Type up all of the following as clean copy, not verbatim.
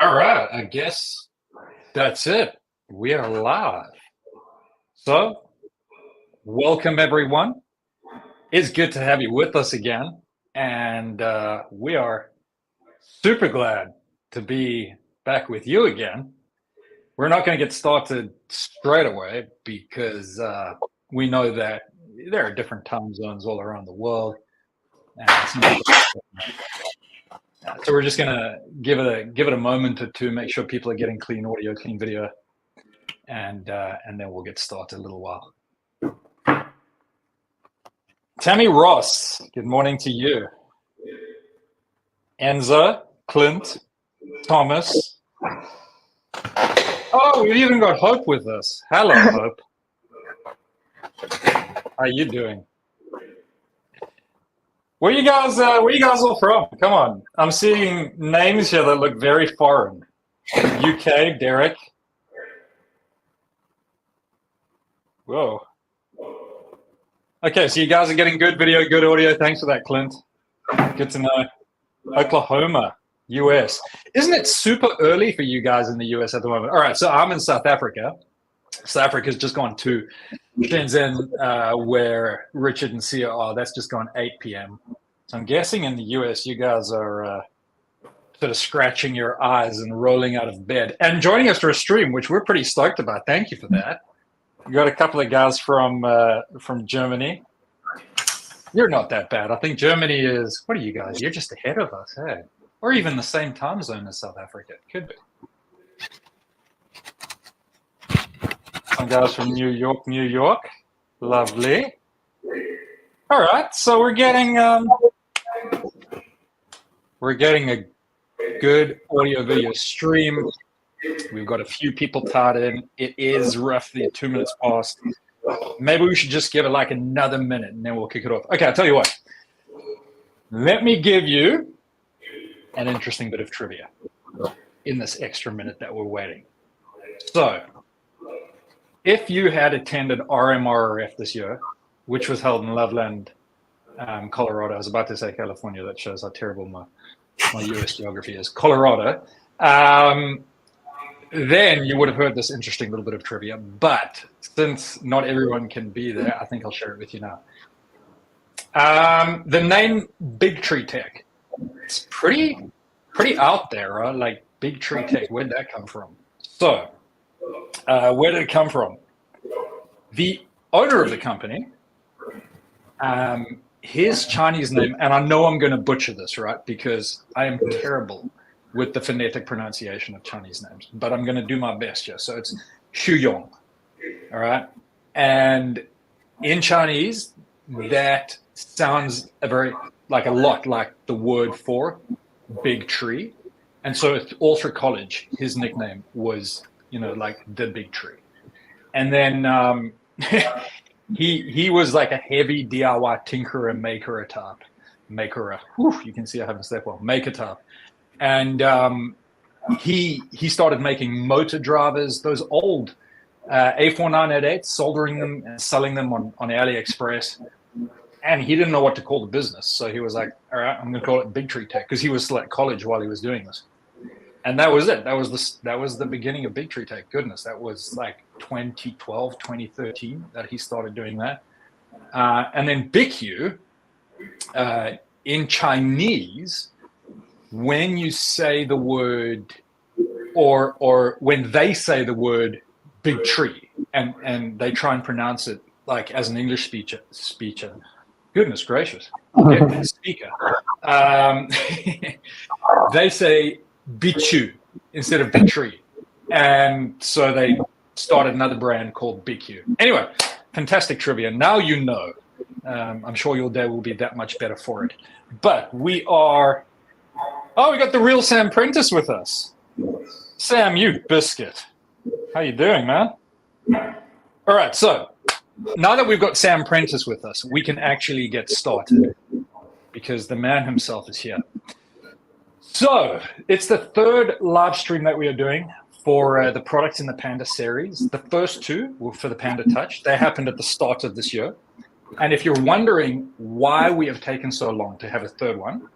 All right, I guess that's it. We are live. So, welcome everyone. It's good to have you with us again. And we are super glad to be back with you again. We're not going to get started straight away because we know that there are different time zones all around the world. So we're just going to give it a moment or two, make sure people are getting clean audio, clean video, and then we'll get started a little while. Tammy Ross, good morning to you. Enza, Clint, Thomas. Oh, we've even got Hope with us. Hello, Hope. How are you doing? Where you guys all from? Come on. I'm seeing names here that look very foreign. UK, Derek. Whoa. Okay, so you guys are getting good video, good audio. Thanks for that, Clint. Good to know. Oklahoma, US. Isn't it super early for you guys in the US at the moment? All right, so I'm in South Africa. South Africa's just gone to Shenzhen, where Richard and Sia are. That's just gone 8 p.m. So I'm guessing in the US, you guys are sort of scratching your eyes and rolling out of bed and joining us for a stream, which we're pretty stoked about. Thank you for that. We got a couple of guys from Germany. You're not that bad. I think Germany is, what are you guys? You're just ahead of us, hey? Or even the same time zone as South Africa. Could be. Some guys from New York, New York. Lovely. All right, so we're getting a good audio video stream. We've got a few people tied in. It is roughly 2 minutes past. Maybe we should just give it like another minute and then we'll kick it off. Okay, I'll tell you what. Let me give you an interesting bit of trivia in this extra minute that we're waiting. So, if you had attended RMRF this year, which was held in Loveland, Colorado. I was about to say California. That shows how terrible my US geography is. Colorado. Then you would have heard this interesting little bit of trivia. But since not everyone can be there, I think I'll share it with you now. The name Big Tree Tech. It's pretty out there, right? Like Big Tree Tech. Where'd that come from? So, where did it come from? The owner of the company, his Chinese name, and I know I'm going to butcher this, right? Because I am terrible with the phonetic pronunciation of Chinese names, but I'm going to do my best here. So it's Xu Yong, all right? And in Chinese, that sounds a lot like the word for big tree. And so all through college, his nickname was, like the big tree. And then he was like a heavy DIY tinkerer, maker type. You can see I haven't slept well. Maker type. And he started making motor drivers, those old A4988, soldering them and selling them on AliExpress. And he didn't know what to call the business. So he was like, all right, I'm going to call it Big Tree Tech, because he was still at college while he was doing this. And that was it. That was the beginning of Big Tree Tech. Goodness, that was like 2012, 2013 that he started doing that. And then BQ, in Chinese, when you say the word, or when they say the word big tree, and they try and pronounce it like as an English speaker, goodness gracious, speaker, they say bichu instead of big tree. And so they started another brand called BQ. Anyway, fantastic trivia. Now you know. I'm sure your day will be that much better for it. But we got the real Sam Prentice with us. Sam, you biscuit. How you doing, man? All right, so now that we've got Sam Prentice with us, we can actually get started because the man himself is here. So it's the third live stream that we are doing for the products in the Panda series. The first two were for the Panda Touch. They happened at the start of this year. And if you're wondering why we have taken so long to have a third one,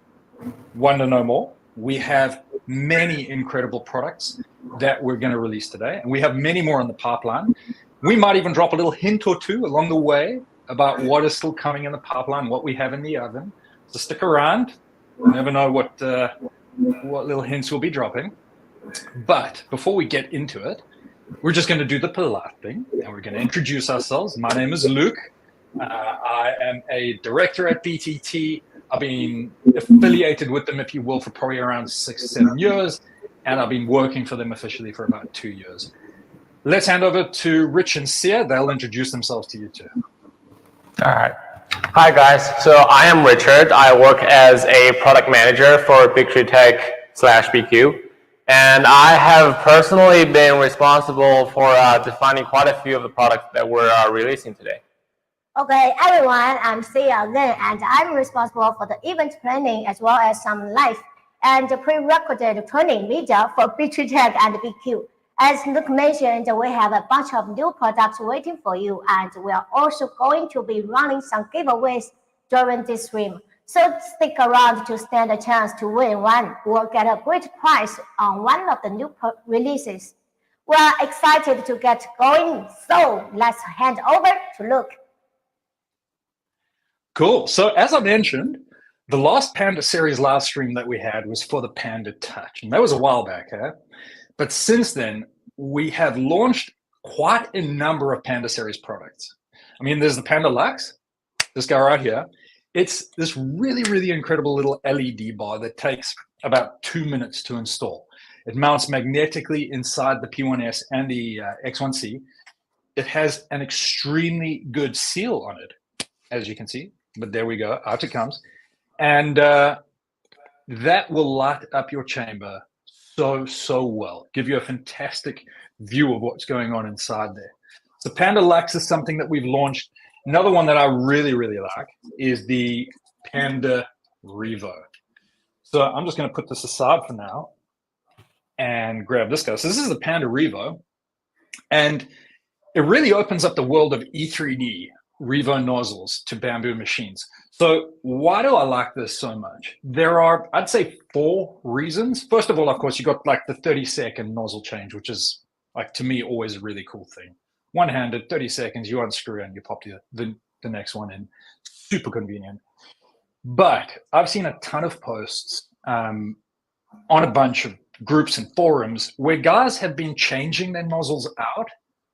want to know more, we have many incredible products that we're going to release today, and we have many more in the pipeline. We might even drop a little hint or two along the way about what is still coming in the pipeline, what we have in the oven. So stick around. You never know what little hints we'll be dropping. But before we get into it, we're just going to do the polite thing, and we're going to introduce ourselves. My name is Luke. I am a director at BTT. I've been affiliated with them, if you will, for probably around 6 or 7 years, and I've been working for them officially for about 2 years. Let's hand over to Rich and Sia. They'll introduce themselves to you too. All right. Hi, guys. So I am Richard. I work as a product manager for BuildPlate/BQ. And I have personally been responsible for defining quite a few of the products that we're releasing today. Okay, everyone, I'm Sia Lin, and I'm responsible for the event planning as well as some live and prerecorded training media for BuildPlate and BQ. As Luke mentioned, we have a bunch of new products waiting for you, and we are also going to be running some giveaways during this stream. So stick around to stand a chance to win one or get a great prize on one of the new releases. We are excited to get going, so let's hand over to Luke. Cool. So as I mentioned, the last Panda series live stream that we had was for the Panda Touch, and that was a while back, huh? But since then, we have launched quite a number of Panda series products. I mean, there's the Panda Lux, this guy right here. It's this really, really incredible little LED bar that takes about 2 minutes to install. It mounts magnetically inside the P1S and the X1C. It has an extremely good seal on it, as you can see. But there we go, out it comes. And that will light up your chamber so well. Give you a fantastic view of what's going on inside there. So Panda Lux is something that we've launched. Another one that I really, really like is the Panda Revo. So I'm just going to put this aside for now and grab this guy. So this is the Panda Revo, and it really opens up the world of E3D Revo nozzles to bamboo machines. So why do I like this so much? There are, I'd say, 4 reasons. First of all, of course, you got like the 30-second nozzle change, which is, like, to me, always a really cool thing. One-handed, 30 seconds, you unscrew and you pop the next one in. Super convenient. But I've seen a ton of posts on a bunch of groups and forums where guys have been changing their nozzles out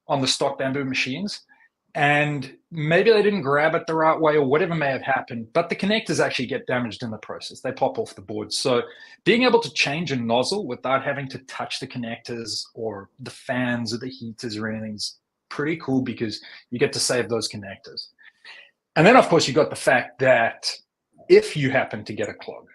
on the stock bamboo machines, and maybe they didn't grab it the right way or whatever may have happened, but the connectors actually get damaged in the process. They pop off the board. So being able to change a nozzle without having to touch the connectors or the fans or the heaters or anything is pretty cool, because you get to save those connectors. And then, of course, you got the fact that if you happen to get a clog,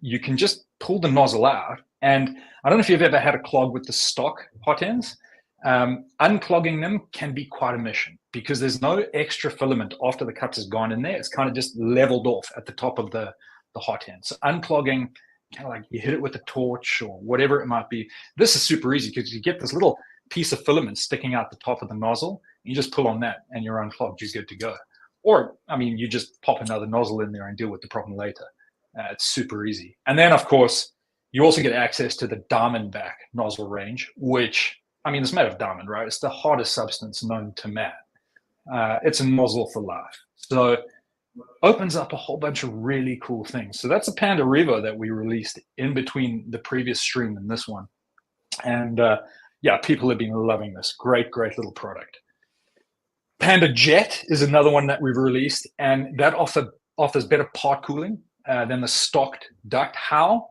you can just pull the nozzle out. And I don't know if you've ever had a clog with the stock hot ends. Unclogging them can be quite a mission, because there's no extra filament after the cut has gone in there. It's kind of just leveled off at the top of the hot end. So unclogging, kind of like you hit it with a torch or whatever it might be. This is super easy, because you get this little piece of filament sticking out the top of the nozzle. You just pull on that and you're unclogged. You're good to go. Or, I mean, you just pop another nozzle in there and deal with the problem later. It's super easy. And then, of course, you also get access to the Diamondback nozzle range, which, I mean, it's made of diamond, right? It's the hardest substance known to man. It's a nozzle for life. So opens up a whole bunch of really cool things. So that's a Panda Revo that we released in between the previous stream and this one. And yeah, people have been loving this. Great little product. Panda Jet is another one that we've released, and that offers better part cooling than the stocked duct. How?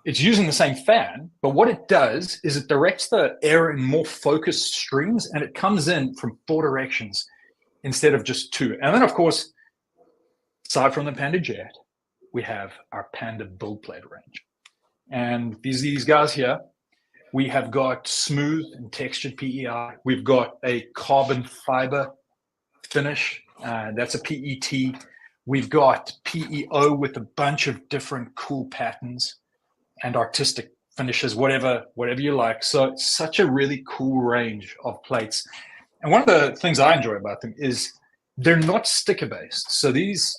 It's using the same fan, but what it does is it directs the air in more focused streams, and it comes in from 4 directions instead of just 2. And then, of course, aside from the Panda Jet, we have our Panda BuildPlate range. And these guys here, we have got smooth and textured PEI. We've got a carbon fiber finish. That's a PET. We've got PEO with a bunch of different cool patterns and artistic finishes, whatever you like. So it's such a really cool range of plates. And one of the things I enjoy about them is they're not sticker based. So these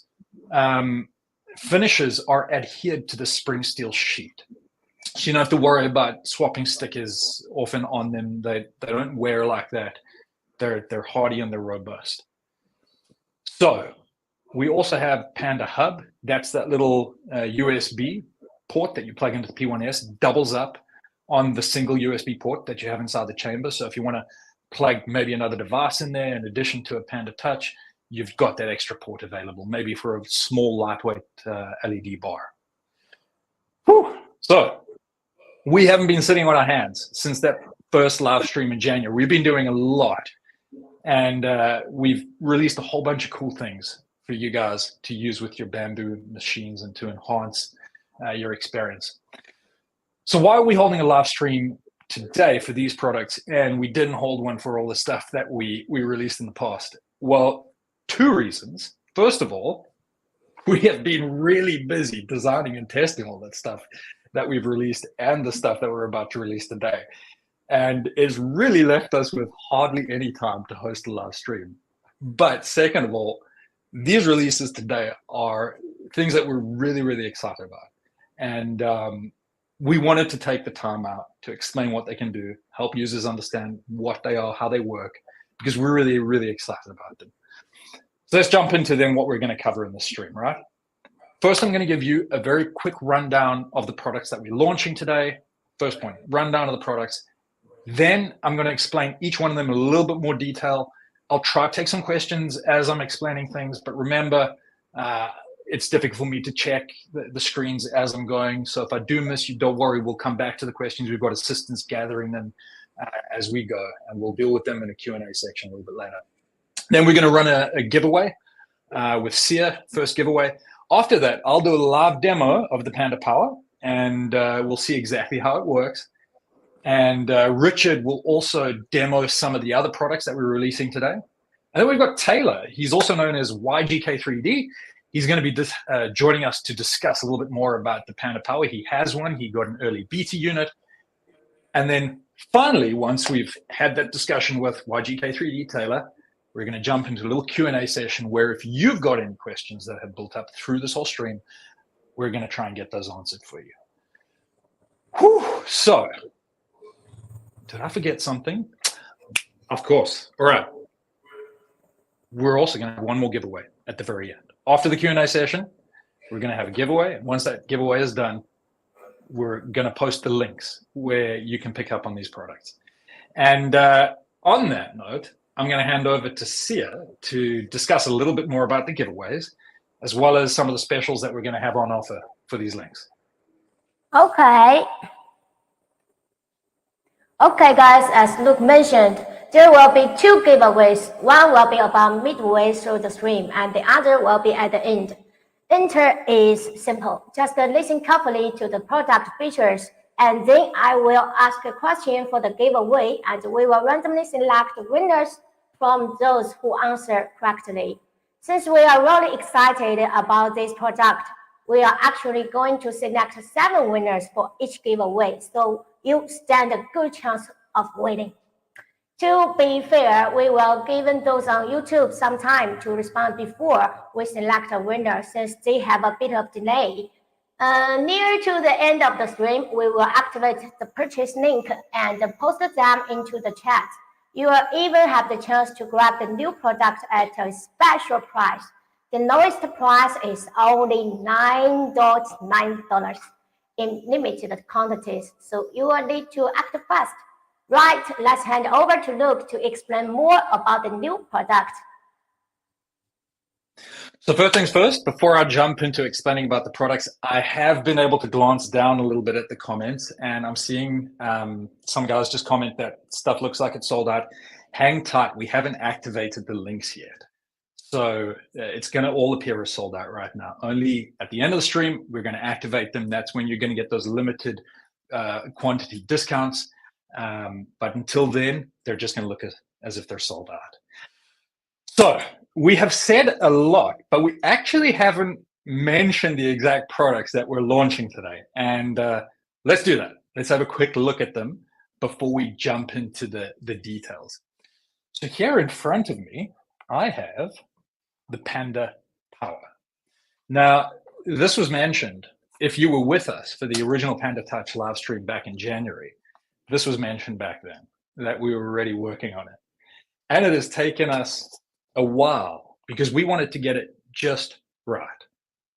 finishes are adhered to the spring steel sheet. So you don't have to worry about swapping stickers often on them. They don't wear like that. They're hardy and they're robust. So we also have Panda Hub. That's that little USB port that you plug into the P1S, doubles up on the single USB port that you have inside the chamber. So if you want to plug maybe another device in there in addition to a Panda Touch, you've got that extra port available, maybe for a small, lightweight LED bar. Whew. So we haven't been sitting on our hands since that first live stream in January. We've been doing a lot, and we've released a whole bunch of cool things for you guys to use with your bamboo machines and to enhance your experience. So why are we holding a live stream today for these products, and we didn't hold one for all the stuff that we released in the past? Well, two reasons. First of all, we have been really busy designing and testing all that stuff that we've released and the stuff that we're about to release today. And it's really left us with hardly any time to host a live stream. But second of all, these releases today are things that we're really, really excited about. And we wanted to take the time out to explain what they can do, help users understand what they are, how they work, because we're really, really excited about them. So let's jump into then what we're going to cover in this stream, right? First, I'm going to give you a very quick rundown of the products that we're launching today. First point, rundown of the products. Then I'm going to explain each one of them in a little bit more detail. I'll try to take some questions as I'm explaining things, but remember, it's difficult for me to check the screens as I'm going. So if I do miss you, don't worry, we'll come back to the questions. We've got assistants gathering them as we go, and we'll deal with them in a Q&A section a little bit later. Then we're going to run a giveaway with Sia, first giveaway. After that, I'll do a live demo of the Panda Power, and we'll see exactly how it works. And Richard will also demo some of the other products that we're releasing today. And then we've got Taylor. He's also known as YGK3D. He's going to be joining us to discuss a little bit more about the Panda Power. He has one. He got an early beta unit. And then finally, once we've had that discussion with YGK3D Taylor, we're going to jump into a little Q&A session where if you've got any questions that have built up through this whole stream, we're going to try and get those answered for you. Whew. So, did I forget something? Of course. All right. We're also going to have one more giveaway at the very end. After the Q&A session, we're going to have a giveaway. And once that giveaway is done, we're going to post the links where you can pick up on these products. And on that note, I'm going to hand over to Sia to discuss a little bit more about the giveaways, as well as some of the specials that we're going to have on offer for these links. Okay. Okay, guys, as Luke mentioned, there will be two giveaways. One will be about midway through the stream, and the other will be at the end. Enter is simple. Just listen carefully to the product features, and then I will ask a question for the giveaway, and we will randomly select the winners from those who answer correctly. Since we are really excited about this product, we are actually going to select 7 winners for each giveaway, so you stand a good chance of winning. To be fair, we will give those on YouTube some time to respond before we select a winner, since they have a bit of delay. Near to the end of the stream, we will activate the purchase link and post them into the chat. You will even have the chance to grab the new product at a special price. The lowest price is only $9.9 in limited quantities, so you will need to act fast. Right, let's hand over to Luke to explain more about the new product. So first things first, before I jump into explaining about the products, I have been able to glance down a little bit at the comments, and I'm seeing some guys just comment that stuff looks like it's sold out. Hang tight, we haven't activated the links yet. So it's going to all appear as sold out right now. Only at the end of the stream, we're going to activate them. That's when you're going to get those limited quantity discounts. But until then, they're just going to look as if they're sold out. So we have said a lot, but we actually haven't mentioned the exact products that we're launching today. And let's do that. Let's have a quick look at them before we jump into the details. So here in front of me, I have the Panda Power. Now, this was mentioned. If you were with us for the original Panda Touch live stream back in January, this was mentioned back then, that we were already working on it. And it has taken us a while because we wanted to get it just right.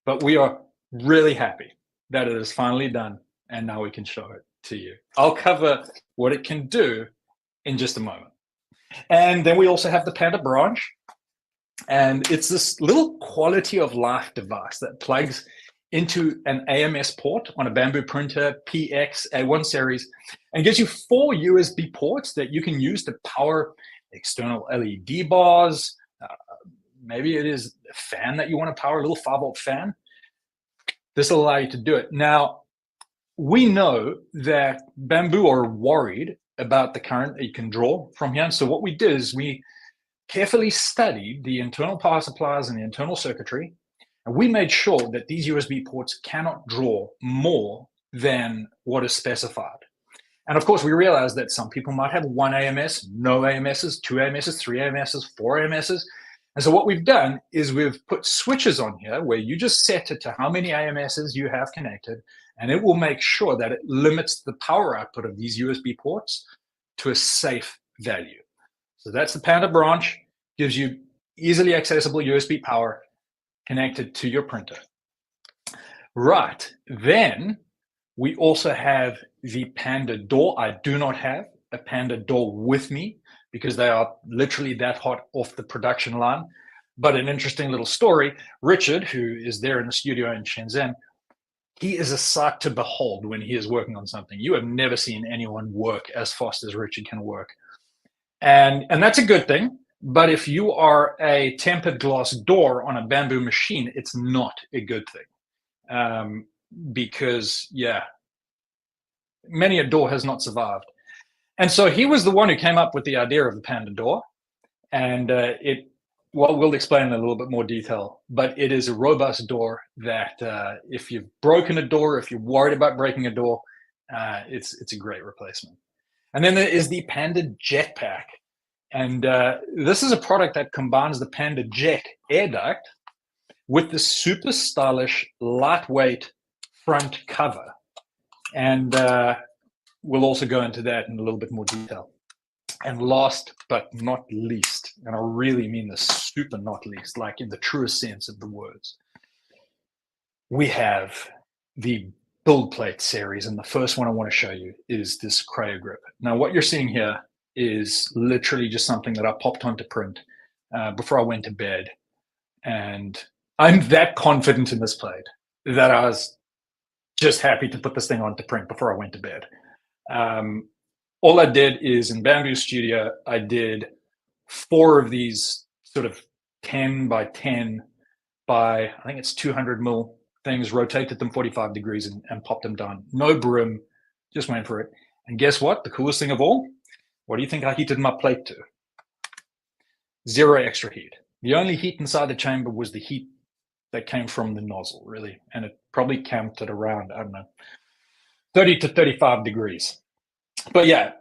But we are really happy that it is finally done, and now we can show it to you. I'll cover what it can do in just a moment. And then we also have the Panda Branch, and it's this little quality of life device that plugs into an AMS port on a Bamboo printer PX A1 series and gives you 4 USB ports that you can use to power external LED bars. Maybe it is a fan that you want to power, a little 5-volt fan. This will allow you to do it. Now, we know that Bamboo are worried about the current that you can draw from here. And so what we did is we carefully studied the internal power supplies and the internal circuitry, and we made sure that these USB ports cannot draw more than what is specified. And of course, we realized that some people might have 1 AMS, no AMSs, 2 AMSs, 3 AMSs, 4 AMSs. And so what we've done is we've put switches on here where you just set it to how many AMSs you have connected, and it will make sure that it limits the power output of these USB ports to a safe value. So that's the Panda Branch, gives you easily accessible USB power connected to your printer. Right, then we also have the Panda Door. I do not have a Panda Door with me because they are literally that hot off the production line. But an interesting little story, Richard, who is there in the studio in Shenzhen, he is a sight to behold when he is working on something. You have never seen anyone work as fast as Richard can work. And that's a good thing. But if you are a tempered glass door on a Bamboo machine, it's not a good thing. Because, yeah, many a door has not survived. And so he was the one who came up with the idea of the Panda Door. And well, we'll explain in a little bit more detail, but it is a robust door that if you've broken a door, if you're worried about breaking a door, it's a great replacement. And then there is the Panda Jetpack. And this is a product that combines the Panda Jet air duct with the super stylish, lightweight front cover. And we'll also go into that in a little bit more detail. And last but not least, and I really mean this super not least, like in the truest sense of the words, we have the BuildPlate series. And the first one I want to show you is this CryoGrip. Now, what you're seeing here is literally just something that I popped onto print before I went to bed. And I'm that confident in this plate that I was just happy to put this thing on to print before I went to bed. All I did is in Bamboo Studio, I did 4 of these sort of 10 by 10 by, I think it's 200 mil things, rotated them 45 degrees and popped them down. No brim, just went for it. And guess what? The coolest thing of all, what do you think I heated my plate to? 0 extra heat. The only heat inside the chamber was the heat that came from the nozzle, really. And it probably camped at around, I don't know, 30 to 35 degrees. But yeah,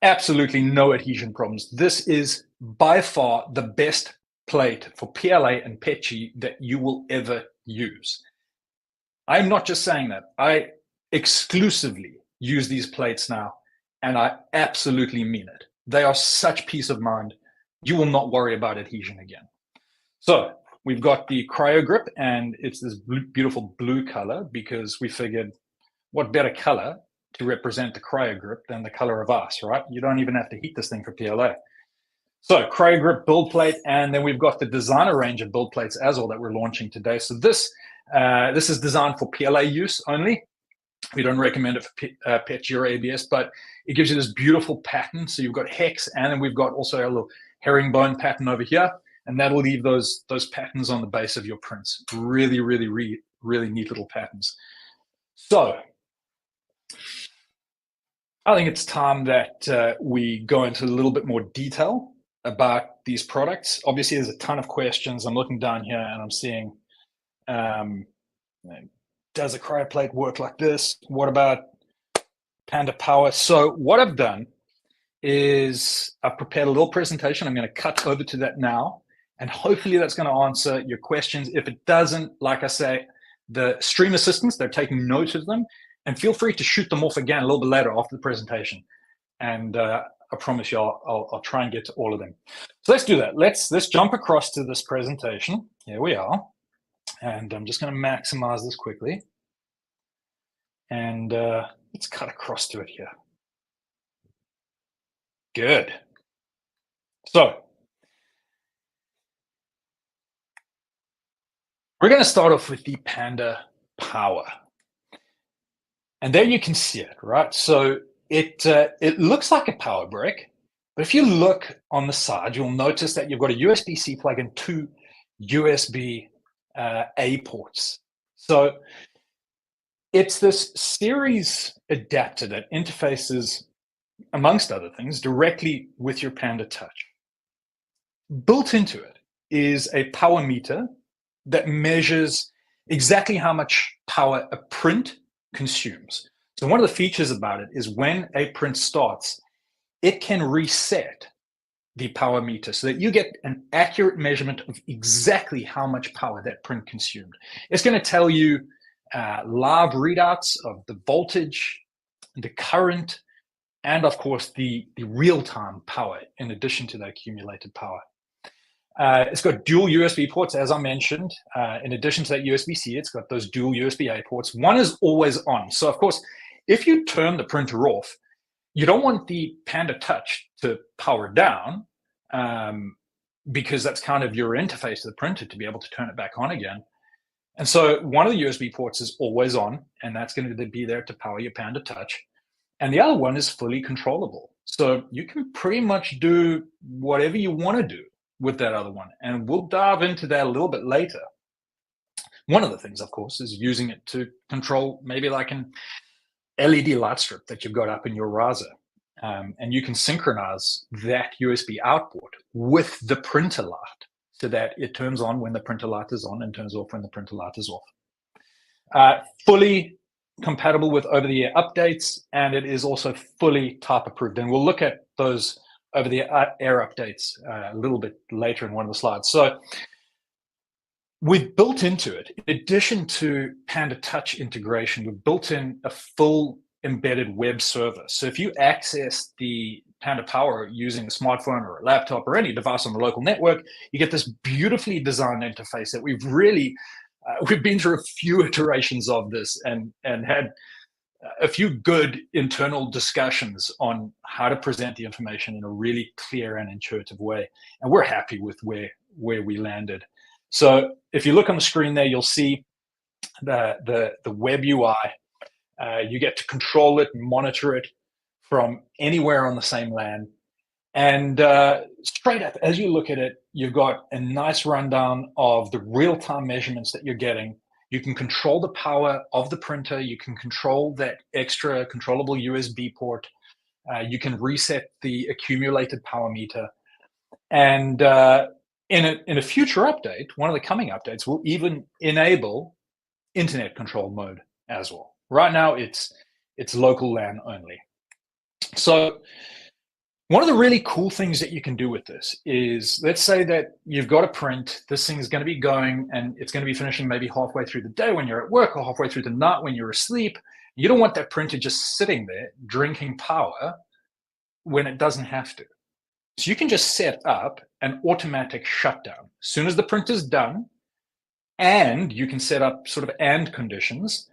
absolutely no adhesion problems. This is by far the best plate for PLA and PETG that you will ever use. I'm not just saying that. I exclusively use these plates now, and I absolutely mean it. They are such peace of mind. You will not worry about adhesion again. So we've got the CryoGrip, and it's this beautiful blue color because we figured what better color to represent the CryoGrip than the color of ice, right? You don't even have to heat this thing for PLA. So CryoGrip build plate, and then we've got the designer range of build plates as well that we're launching today. So this is designed for PLA use only. We don't recommend it for PETG or ABS, but it gives you this beautiful pattern. So you've got hex, and then we've got also a little herringbone pattern over here, and that'll leave those patterns on the base of your prints. Really, really, really neat little patterns. So I think it's time that we go into a little bit more detail about these products. Obviously, there's a ton of questions. I'm looking down here and I'm seeing, does a cryoplate work like this? What about Panda Power? So what I've done is I've prepared a little presentation. I'm going to cut over to that now, and hopefully that's going to answer your questions. If it doesn't, like I say, the stream assistants, they're taking note of them, and feel free to shoot them off again a little bit later after the presentation. And I promise you, I'll try and get to all of them. So let's do that. Let's jump across to this presentation. Here we are. And I'm just going to maximize this quickly. And let's cut across to it here. Good. So we're going to start off with the Panda Power. And there you can see it, right? So it looks like a power brick, but if you look on the side, you'll notice that you've got a USB-C plug and 2 USB-A ports. So it's this series adapter that interfaces, amongst other things, directly with your Panda Touch. Built into it is a power meter that measures exactly how much power a print consumes. So one of the features about it is when a print starts, it can reset the power meter so that you get an accurate measurement of exactly how much power that print consumed. It's going to tell you live readouts of the voltage, the current, and of course the real-time power in addition to the accumulated power. It's got dual USB ports, as I mentioned. In addition to that USB-C, it's got those dual USB-A ports. One is always on. So of course, if you turn the printer off, you don't want the Panda Touch to power down because that's kind of your interface to the printer to be able to turn it back on again. And so one of the USB ports is always on, and that's going to be there to power your Panda Touch. And the other one is fully controllable. So you can pretty much do whatever you want to do with that other one. And we'll dive into that a little bit later. One of the things, of course, is using it to control maybe like an LED light strip that you've got up in your riser. And you can synchronize that USB output with the printer light so that it turns on when the printer light is on and turns off when the printer light is off. Fully compatible with over-the-air updates, and it is also fully type approved. And we'll look at those over-the-air updates a little bit later in one of the slides. So we've built into it, in addition to Panda Touch integration, we've built in a full embedded web server. So if you access the Panda Power using a smartphone or a laptop or any device on the local network, you get this beautifully designed interface that we've been through a few iterations of this and had a few good internal discussions on how to present the information in a really clear and intuitive way. And we're happy with where we landed. So if you look on the screen there, you'll see the web UI. You get to control it and monitor it from anywhere on the same LAN. And straight up, as you look at it, you've got a nice rundown of the real-time measurements that you're getting. You can control the power of the printer. You can control that extra controllable USB port. You can reset the accumulated power meter. And in a future update, one of the coming updates will even enable internet control mode as well. Right now, it's local LAN only. So one of the really cool things that you can do with this is, let's say that you've got a print, this thing is going to be going and it's going to be finishing maybe halfway through the day when you're at work or halfway through the night when you're asleep. You don't want that printer just sitting there drinking power when it doesn't have to. So you can just set up an automatic shutdown. As soon as the printer's done, and you can set up sort of and conditions.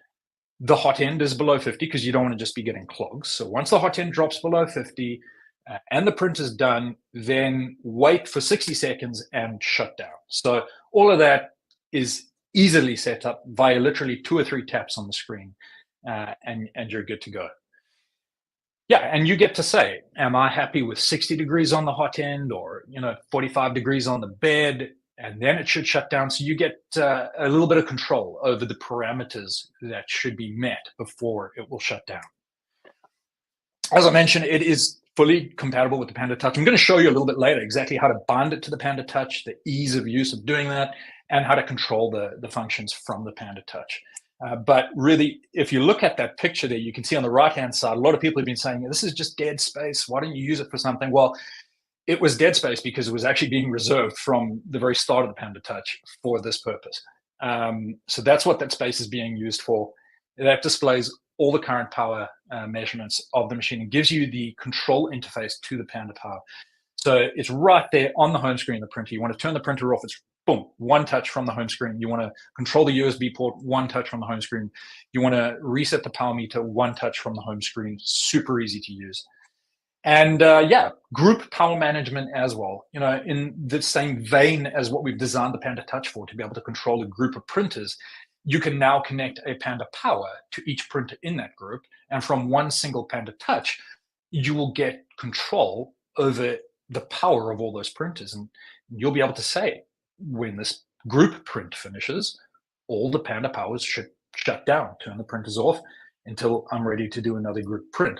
The hot end is below 50 because you don't want to just be getting clogs. So once the hot end drops below 50 and the printer's done, then wait for 60 seconds and shut down. So all of that is easily set up via literally 2 or 3 taps on the screen, and you're good to go. Yeah, and you get to say, am I happy with 60 degrees on the hot end, or 45 degrees on the bed? And then it should shut down. So you get a little bit of control over the parameters that should be met before it will shut down. As I mentioned, it is fully compatible with the Panda Touch. I'm going to show you a little bit later exactly how to bind it to the Panda Touch, the ease of use of doing that, and how to control the functions from the Panda Touch. But really, if you look at that picture there, you can see on the right-hand side, a lot of people have been saying, this is just dead space. Why don't you use it for something? Well, it was dead space because it was actually being reserved from the very start of the Panda Touch for this purpose. So that's what that space is being used for. That displays all the current power measurements of the machine and gives you the control interface to the Panda Power. So it's right there on the home screen of the printer. You want to turn the printer off, it's boom, one touch from the home screen. You want to control the USB port, one touch from the home screen. You want to reset the power meter, one touch from the home screen. Super easy to use. And yeah, group power management as well. You know, in the same vein as what we've designed the Panda Touch for, to be able to control a group of printers, you can now connect a Panda Power to each printer in that group. And from one single Panda Touch, you will get control over the power of all those printers. And you'll be able to say, when this group print finishes, all the Panda Powers should shut down, turn the printers off until I'm ready to do another group print.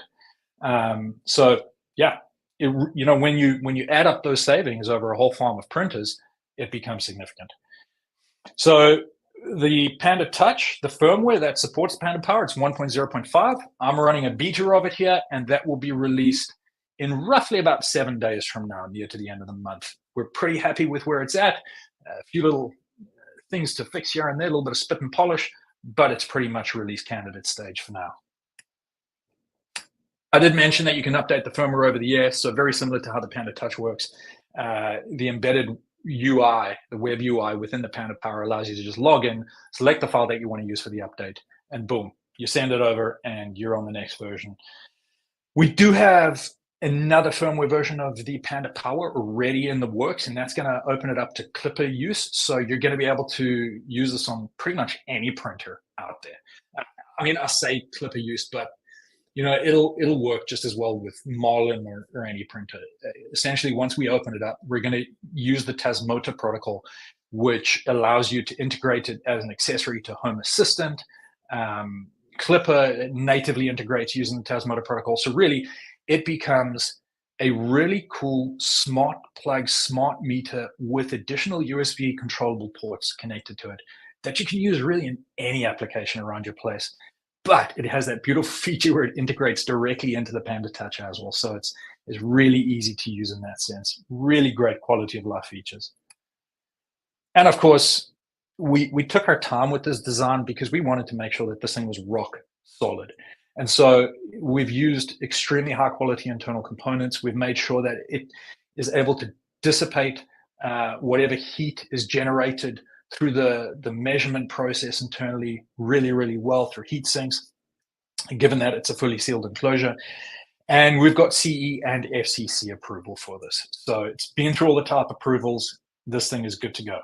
So yeah, you know, when you add up those savings over a whole farm of printers, it becomes significant. So the Panda Touch, the firmware that supports Panda Power, it's 1.0.5. I'm running a beta of it here, and that will be released in roughly about 7 days from now, near to the end of the month. We're pretty happy with where it's at. A few little things to fix here and there, a little bit of spit and polish, but it's pretty much release candidate stage for now. I did mention that you can update the firmware over the air, so very similar to how the Panda Touch works. The embedded UI, the web UI within the Panda Power allows you to just log in, select the file that you want to use for the update, and boom, you send it over and you're on the next version. We do have another firmware version of the Panda Power already in the works, and that's going to open it up to Clipper use. So you're going to be able to use this on pretty much any printer out there. I mean, I say Clipper use, but you know, it'll work just as well with Marlin or any printer. Essentially, once we open it up, we're going to use the Tasmota protocol, which allows you to integrate it as an accessory to Home Assistant. Clipper natively integrates using the Tasmota protocol. So really, it becomes a really cool smart plug, smart meter with additional USB controllable ports connected to it that you can use really in any application around your place. But it has that beautiful feature where it integrates directly into the Panda Touch as well. So it's really easy to use in that sense. Really great quality of life features. And of course, we took our time with this design because we wanted to make sure that this thing was rock solid. And so we've used extremely high quality internal components. We've made sure that it is able to dissipate whatever heat is generated through the measurement process internally really well through heat sinks, given that it's a fully sealed enclosure. And we've got CE and FCC approval for this. So it's been through all the type approvals. This thing is good to go.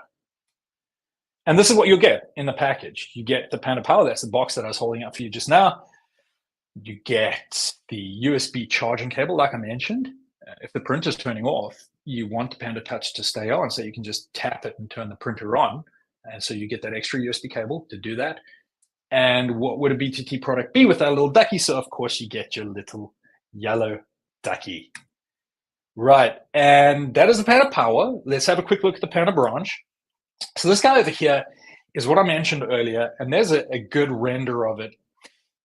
And this is what you'll get in the package. You get the Panda Power, that's the box that I was holding up for you just now. You get the USB charging cable, like I mentioned. If the printer's turning off, you want the Panda Touch to stay on, so you can just tap it and turn the printer on. And so you get that extra USB cable to do that. And what would a BTT product be with that little ducky? So of course you get your little yellow ducky. Right, and that is the Panda Power. Let's have a quick look at the Panda Branch. So this guy over here is what I mentioned earlier, and there's a good render of it.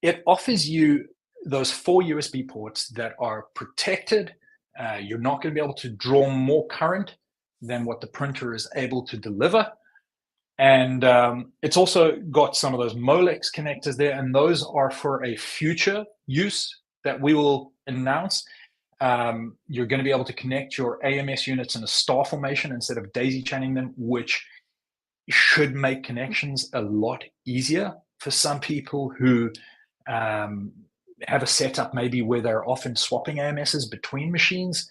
It offers you those 4 USB ports that are protected. You're not going to be able to draw more current than what the printer is able to deliver. And it's also got some of those Molex connectors there, and those are for a future use that we will announce. You're going to be able to connect your AMS units in a star formation instead of daisy chaining them, which should make connections a lot easier for some people who have a setup maybe where they're often swapping AMSs between machines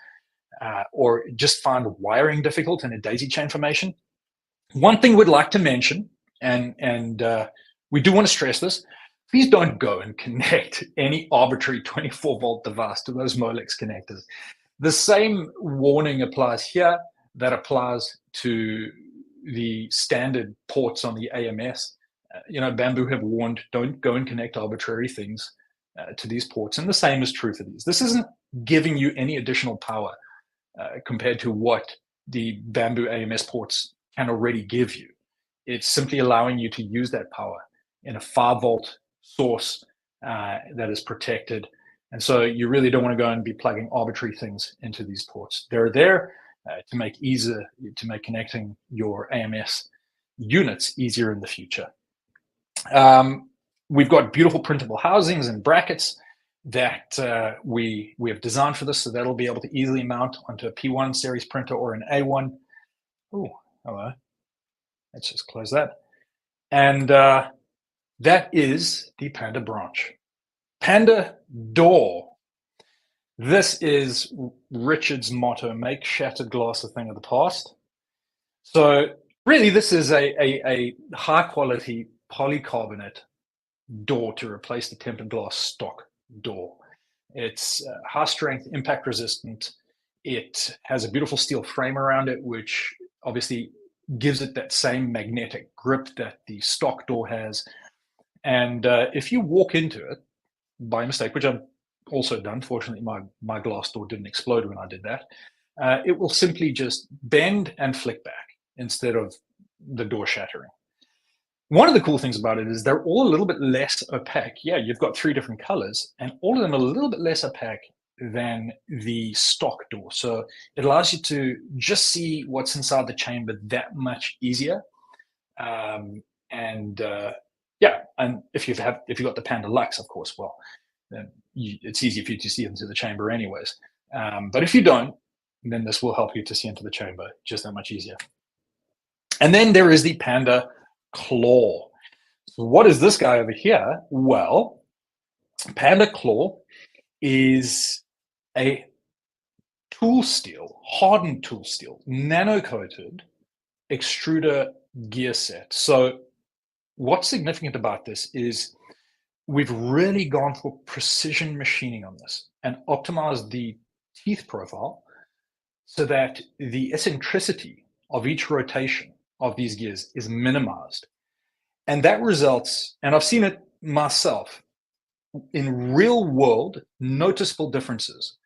or just find wiring difficult in a daisy chain formation. One thing we'd like to mention, and we do want to stress this, please don't go and connect any arbitrary 24-volt device to those Molex connectors. The same warning applies here that applies to the standard ports on the AMS. You know, Bamboo have warned, don't go and connect arbitrary things to these ports. And the same is true for these. This isn't giving you any additional power compared to what the Bamboo AMS ports can already give you. It's simply allowing you to use that power in a 5-volt source that is protected. And so you really don't want to go and be plugging arbitrary things into these ports. They're there to make easier, to make connecting your AMS units easier in the future. We've got beautiful printable housings and brackets that we have designed for this, so that'll be able to easily mount onto a P1 series printer or an A1. Oh, hello. Let's just close that. And that is the Panda Branch. Panda Door. This is Richard's motto, make shattered glass a thing of the past. So really, this is a high-quality polycarbonate door to replace the tempered glass stock door. It's high-strength, impact-resistant. It has a beautiful steel frame around it, which obviously gives it that same magnetic grip that the stock door has. And if you walk into it by mistake, which I've also done, fortunately my glass door didn't explode when I did that, it will simply just bend and flick back instead of the door shattering. One of the cool things about it is they're all a little bit less opaque. Yeah, you've got 3 different colors, and all of them are a little bit less opaque than the stock door. So it allows you to just see what's inside the chamber that much easier. Yeah, and if you've got the Panda Lux, of course, well, then it's easy for you to see into the chamber anyways. But if you don't, then this will help you to see into the chamber just that much easier. And then there is the Panda Claw. So what is this guy over here? Well, Panda Claw is a tool steel, hardened tool steel, nano-coated extruder gear set. So what's significant about this is we've really gone for precision machining on this and optimized the teeth profile so that the eccentricity of each rotation of these gears is minimized. And that results, and I've seen it myself, in real world noticeable differences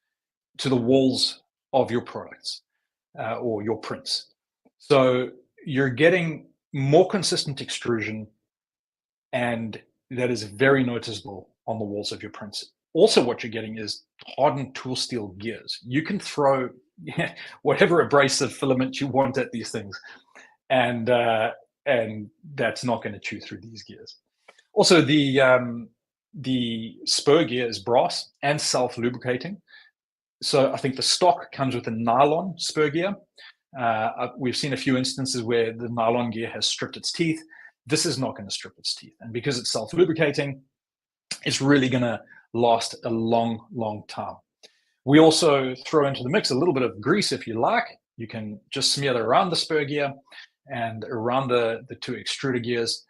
to the walls of your products or your prints. So you're getting more consistent extrusion, and that is very noticeable on the walls of your prints. Also, what you're getting is hardened tool steel gears. You can throw whatever abrasive filament you want at these things, and that's not going to chew through these gears. Also, the spur gear is brass and self-lubricating. So I think the stock comes with a nylon spur gear. We've seen a few instances where the nylon gear has stripped its teeth. This is not going to strip its teeth. And because it's self-lubricating, it's really going to last a long, long time. We also throw into the mix a little bit of grease if you like. You can just smear that around the spur gear and around the 2 extruder gears.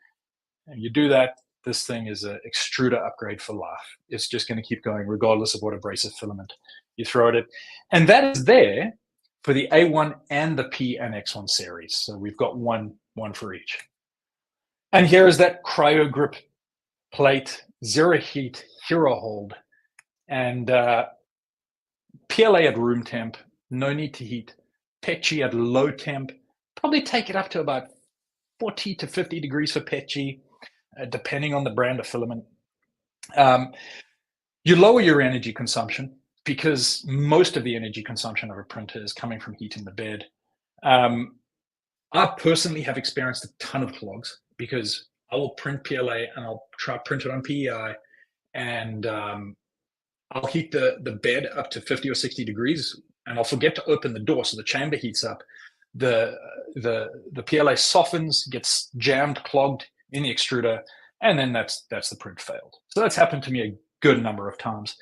And you do that, this thing is an extruder upgrade for life. It's just going to keep going regardless of what abrasive filament you throw at it. And that is there for the A1 and the P and X1 series. So we've got one for each. And here is that CryoGrip plate, 0 heat, 0 hold, and PLA at room temp, no need to heat. PETG at low temp, probably take it up to about 40 to 50 degrees for PETG, depending on the brand of filament. You lower your energy consumption because most of the energy consumption of a printer is coming from heating the bed. I personally have experienced a ton of clogs because I will print PLA and I'll try print it on PEI, and I'll heat the bed up to 50 or 60 degrees, and I'll forget to open the door, so the chamber heats up. The PLA softens, gets jammed, clogged in the extruder, and then that's the print failed. So that's happened to me a good number of times.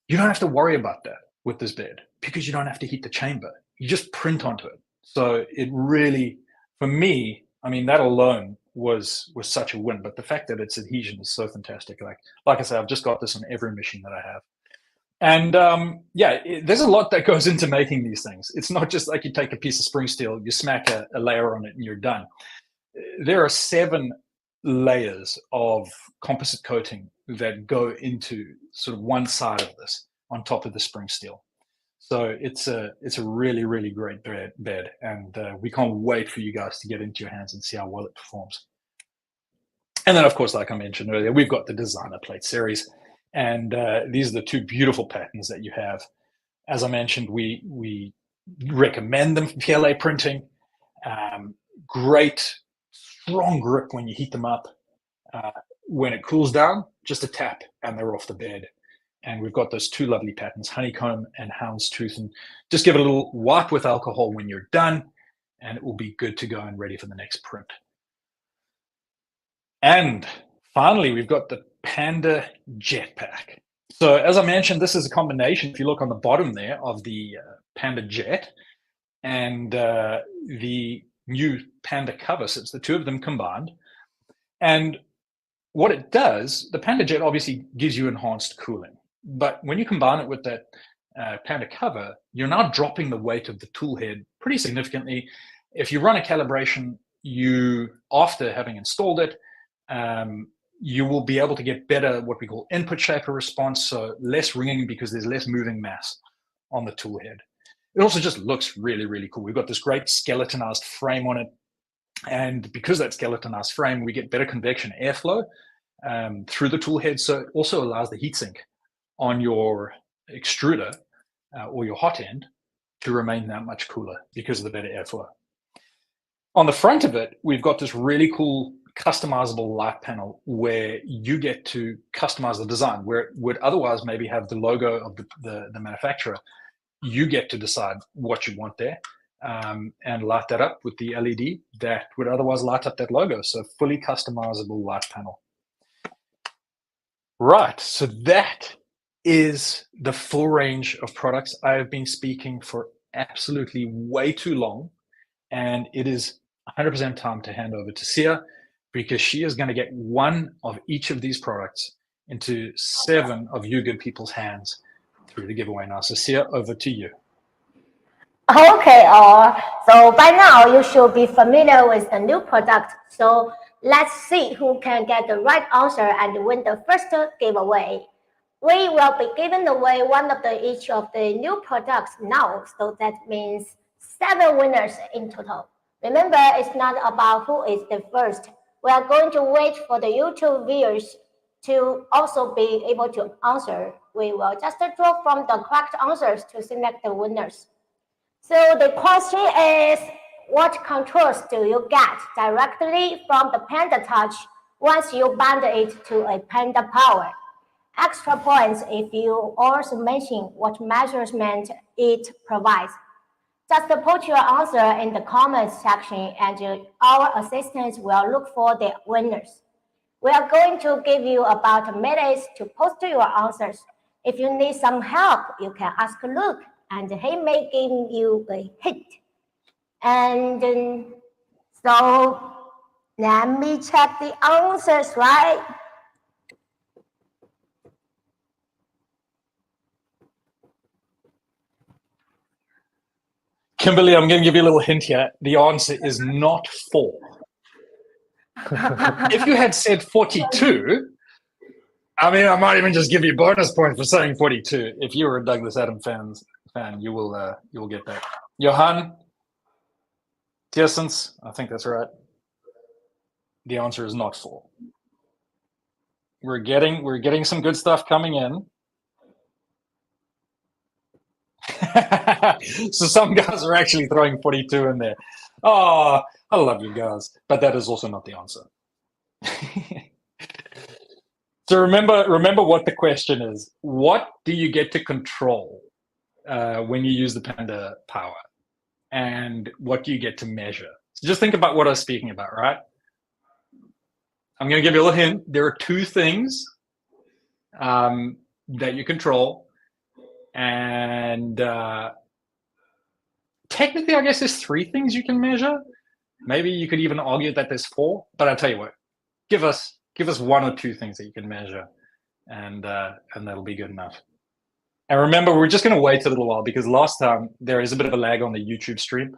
You don't have to worry about that with this bed because you don't have to heat the chamber. You just print onto it. So it really, for me, I mean, that alone was such a win. But the fact that its adhesion is so fantastic, like I said, I've just got this on every machine that I have. And there's a lot that goes into making these things. It's not just like you take a piece of spring steel, you smack a layer on it, and you're done. There are 7 layers of composite coating that go into sort of one side of this on top of the spring steel. So it's a really, really great bed, and we can't wait for you guys to get into your hands and see how well it performs. And then, of course, like I mentioned earlier, we've got the Designer Plate Series, and these are the 2 beautiful patterns that you have. As I mentioned, we recommend them for PLA printing. Great strong grip when you heat them up. When it cools down, just a tap and they're off the bed. And we've got those two lovely patterns, honeycomb and houndstooth. And just give it a little wipe with alcohol when you're done, and it will be good to go and ready for the next print. And finally, we've got the Panda Jetpack. So as I mentioned, this is a combination, if you look on the bottom there, of the Panda Jet and the new Panda cover. So it's the two of them combined. And what it does, the Panda Jet obviously gives you enhanced cooling. But when you combine it with that Panda cover, you're now dropping the weight of the tool head pretty significantly. If you run a calibration, after having installed it, you will be able to get better, what we call input shaper response, so less ringing because there's less moving mass on the tool head. It also just looks really, really cool. We've got this great skeletonized frame on it. And because that skeletonized frame, we get better convection airflow through the tool head. So it also allows the heatsink on your extruder or your hot end to remain that much cooler because of the better airflow. On the front of it, we've got this really cool customizable light panel where you get to customize the design, where it would otherwise maybe have the logo of the manufacturer. You get to decide what you want there and light that up with the LED that would otherwise light up that logo. So fully customizable light panel. Right, so that is the full range of products. I have been speaking for absolutely way too long, and it is 100% time to hand over to Sia, because she is going to get one of each of these products into 7 of you good people's hands through the giveaway now. So Sia, over to you. Okay, so by now you should be familiar with the new product. So let's see who can get the right answer and win the first giveaway. We will be giving away one of each of the new products now. So that means 7 winners in total. Remember, it's not about who is the first. We are going to wait for the YouTube viewers to also be able to answer. We will just draw from the correct answers to select the winners. So the question is, what controls do you get directly from the Panda Touch once you bind it to a Panda Power? Extra points if you also mention what measurement it provides. Just put your answer in the comments section and our assistants will look for the winners. We are going to give you about a minute to post your answers. If you need some help, you can ask Luke and he may give you a hint. And so let me check the answers, right? Kimberly, I'm going to give you a little hint here. The answer is not 4. If you had said 42, I mean, I might even just give you bonus points for saying 42. If you were a Douglas Adams fan, you will get that. Johan, Tiersens, I think that's right. The answer is not 4. We're getting some good stuff coming in. So some guys are actually throwing 42 in there. Oh, I love you guys, but that is also not the answer. So remember what the question is. What do you get to control when you use the Panda Power? And what do you get to measure? So just think about what I was speaking about, right? I'm going to give you a little hint. There are 2 things that you control. And technically, I guess there's 3 things you can measure. Maybe you could even argue that there's 4. But I'll tell you what, give us 1 or 2 things that you can measure, and that'll be good enough. And remember, we're just going to wait a little while because last time there is a bit of a lag on the YouTube stream,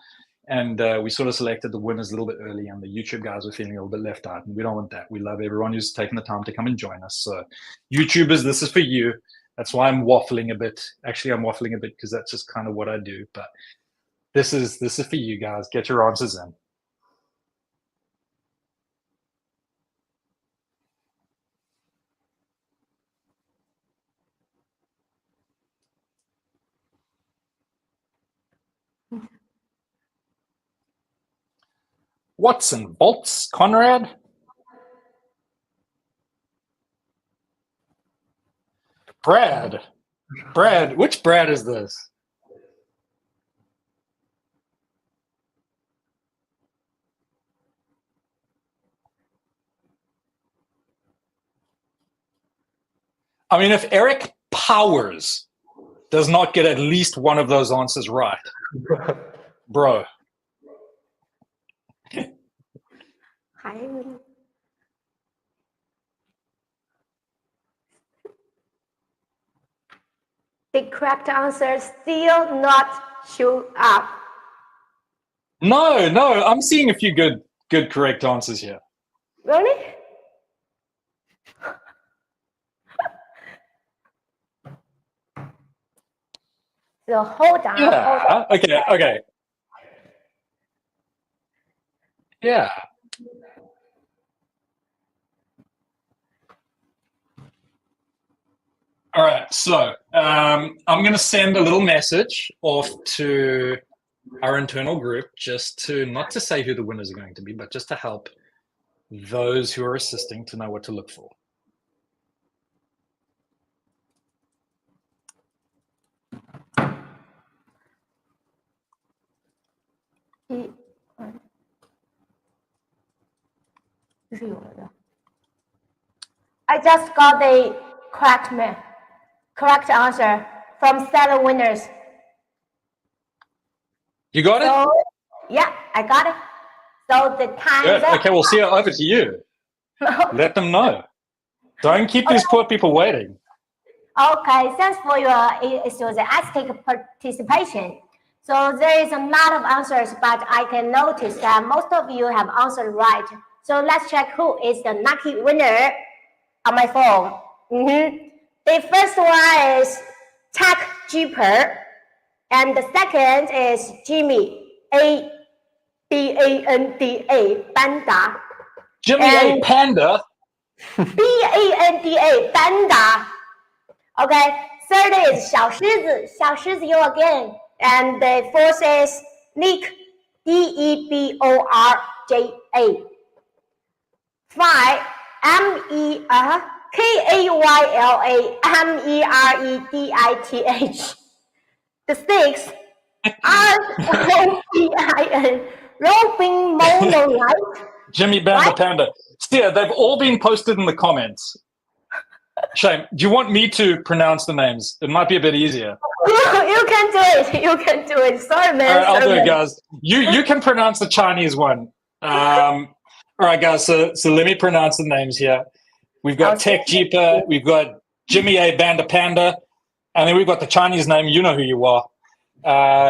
and we sort of selected the winners a little bit early, and the YouTube guys were feeling a little bit left out, and we don't want that. We love everyone who's taken the time to come and join us. So, YouTubers, this is for you. That's why I'm waffling a bit. Actually, I'm waffling a bit because that's just kind of what I do. But this is for you guys. Get your answers in. Watson, Bolts, Conrad. Brad, which Brad is this? I mean, if Eric Powers does not get at least one of those answers right, bro. The correct answer still not show up. No, I'm seeing a few good correct answers here. Really? So hold on. Yeah. Okay. Yeah. All right. So I'm going to send a little message off to our internal group, just to not to say who the winners are going to be, but just to help those who are assisting to know what to look for. I just got the correct answer from 7 winners. You got it? So, yeah, I got it. So the time's up. Okay, we'll see it over to you. Let them know. Don't keep these poor people waiting. Okay, thanks for your enthusiastic participation. So there is a lot of answers, but I can notice that most of you have answered right. So let's check who is the lucky winner on my phone. The first one is Tech Jeeper, and the second is Jimmy Panda Panda. Jimmy A. Panda. Panda. Okay, third is 小狮子 you again. And the fourth is Nick, DEBORJA. 5, KAYLAMEREDITH. The 6, ROBIN, Robin Monolite. Jimmy Banda Panda. Yeah, they've all been posted in the comments. Shame. Do you want me to pronounce the names? It might be a bit easier. You can do it. Sorry, man. All right, I'll do it, guys. You can pronounce the Chinese one. All right, guys. So let me pronounce the names here. We've got Tech Jeeper. We've got Jimmy A. Banda Panda. And then we've got the Chinese name. You know who you are.